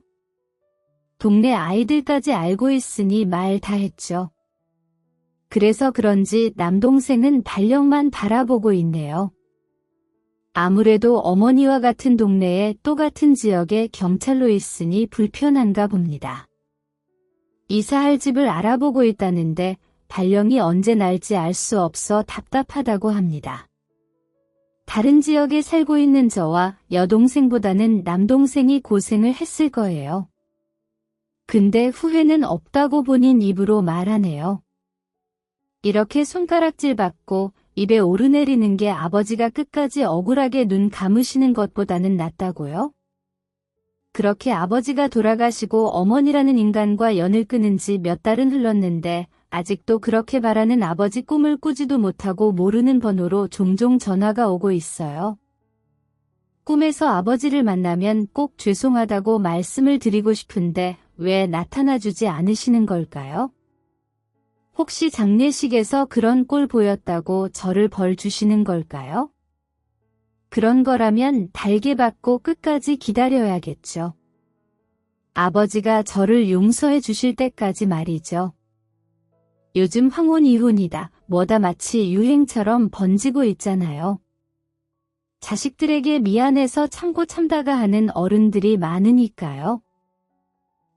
[SPEAKER 1] 동네 아이들까지 알고 있으니 말 다 했죠. 그래서 그런지 남동생은 발령만 바라보고 있네요. 아무래도 어머니와 같은 동네에 또 같은 지역에 경찰로 있으니 불편한가 봅니다. 이사할 집을 알아보고 있다는데 발령이 언제 날지 알 수 없어 답답하다고 합니다. 다른 지역에 살고 있는 저와 여동생보다는 남동생이 고생을 했을 거예요. 근데 후회는 없다고 본인 입으로 말하네요. 이렇게 손가락질 받고 입에 오르내리는 게 아버지가 끝까지 억울하게 눈 감으시는 것보다는 낫다고요? 그렇게 아버지가 돌아가시고 어머니라는 인간과 연을 끊은 지 몇 달은 흘렀는데 아직도 그렇게 바라는 아버지 꿈을 꾸지도 못하고 모르는 번호로 종종 전화가 오고 있어요. 꿈에서 아버지를 만나면 꼭 죄송하다고 말씀을 드리고 싶은데 왜 나타나주지 않으시는 걸까요? 혹시 장례식에서 그런 꼴 보였다고 저를 벌 주시는 걸까요? 그런 거라면 달게 받고 끝까지 기다려야겠죠. 아버지가 저를 용서해 주실 때까지 말이죠. 요즘 황혼 이혼이다 뭐다 마치 유행처럼 번지고 있잖아요. 자식들에게 미안해서 참고 참다가 하는 어른들이 많으니까요.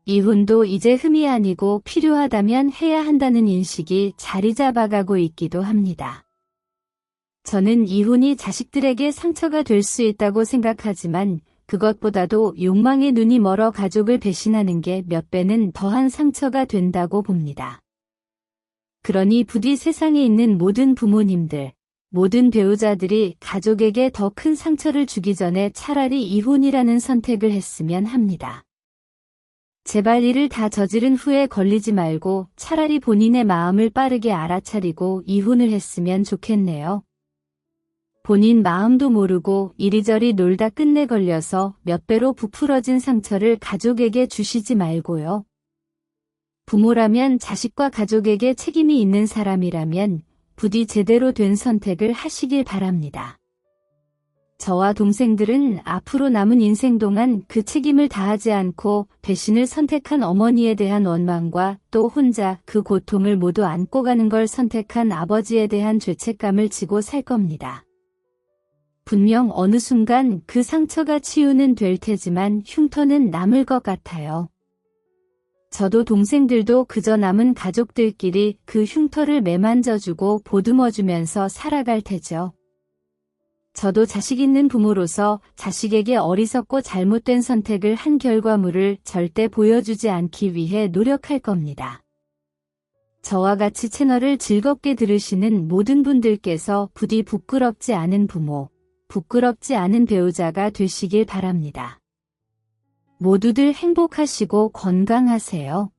[SPEAKER 1] 이혼도 이제 흠이 아니고 필요하다면 해야 한다는 인식이 자리 잡아가고 있기도 합니다. 저는 이혼이 자식들에게 상처가 될 수 있다고 생각하지만 그것보다도 욕망의 눈이 멀어 가족을 배신하는 게 몇 배는 더한 상처가 된다고 봅니다. 그러니 부디 세상에 있는 모든 부모님들, 모든 배우자들이 가족에게 더 큰 상처를 주기 전에 차라리 이혼이라는 선택을 했으면 합니다. 제발 일을 다 저지른 후에 걸리지 말고 차라리 본인의 마음을 빠르게 알아차리고 이혼을 했으면 좋겠네요. 본인 마음도 모르고 이리저리 놀다 끝내 걸려서 몇 배로 부풀어진 상처를 가족에게 주시지 말고요. 부모라면 자식과 가족에게 책임이 있는 사람이라면 부디 제대로 된 선택을 하시길 바랍니다. 저와 동생들은 앞으로 남은 인생 동안 그 책임을 다하지 않고 배신을 선택한 어머니에 대한 원망과 또 혼자 그 고통을 모두 안고 가는 걸 선택한 아버지에 대한 죄책감을 지고 살 겁니다. 분명 어느 순간 그 상처가 치유는 될 테지만 흉터는 남을 것 같아요. 저도 동생들도 그저 남은 가족들끼리 그 흉터를 매만져주고 보듬어주면서 살아갈 테죠. 저도 자식 있는 부모로서 자식에게 어리석고 잘못된 선택을 한 결과물을 절대 보여주지 않기 위해 노력할 겁니다. 저와 같이 채널을 즐겁게 들으시는 모든 분들께서 부디 부끄럽지 않은 부모, 부끄럽지 않은 배우자가 되시길 바랍니다. 모두들 행복하시고 건강하세요.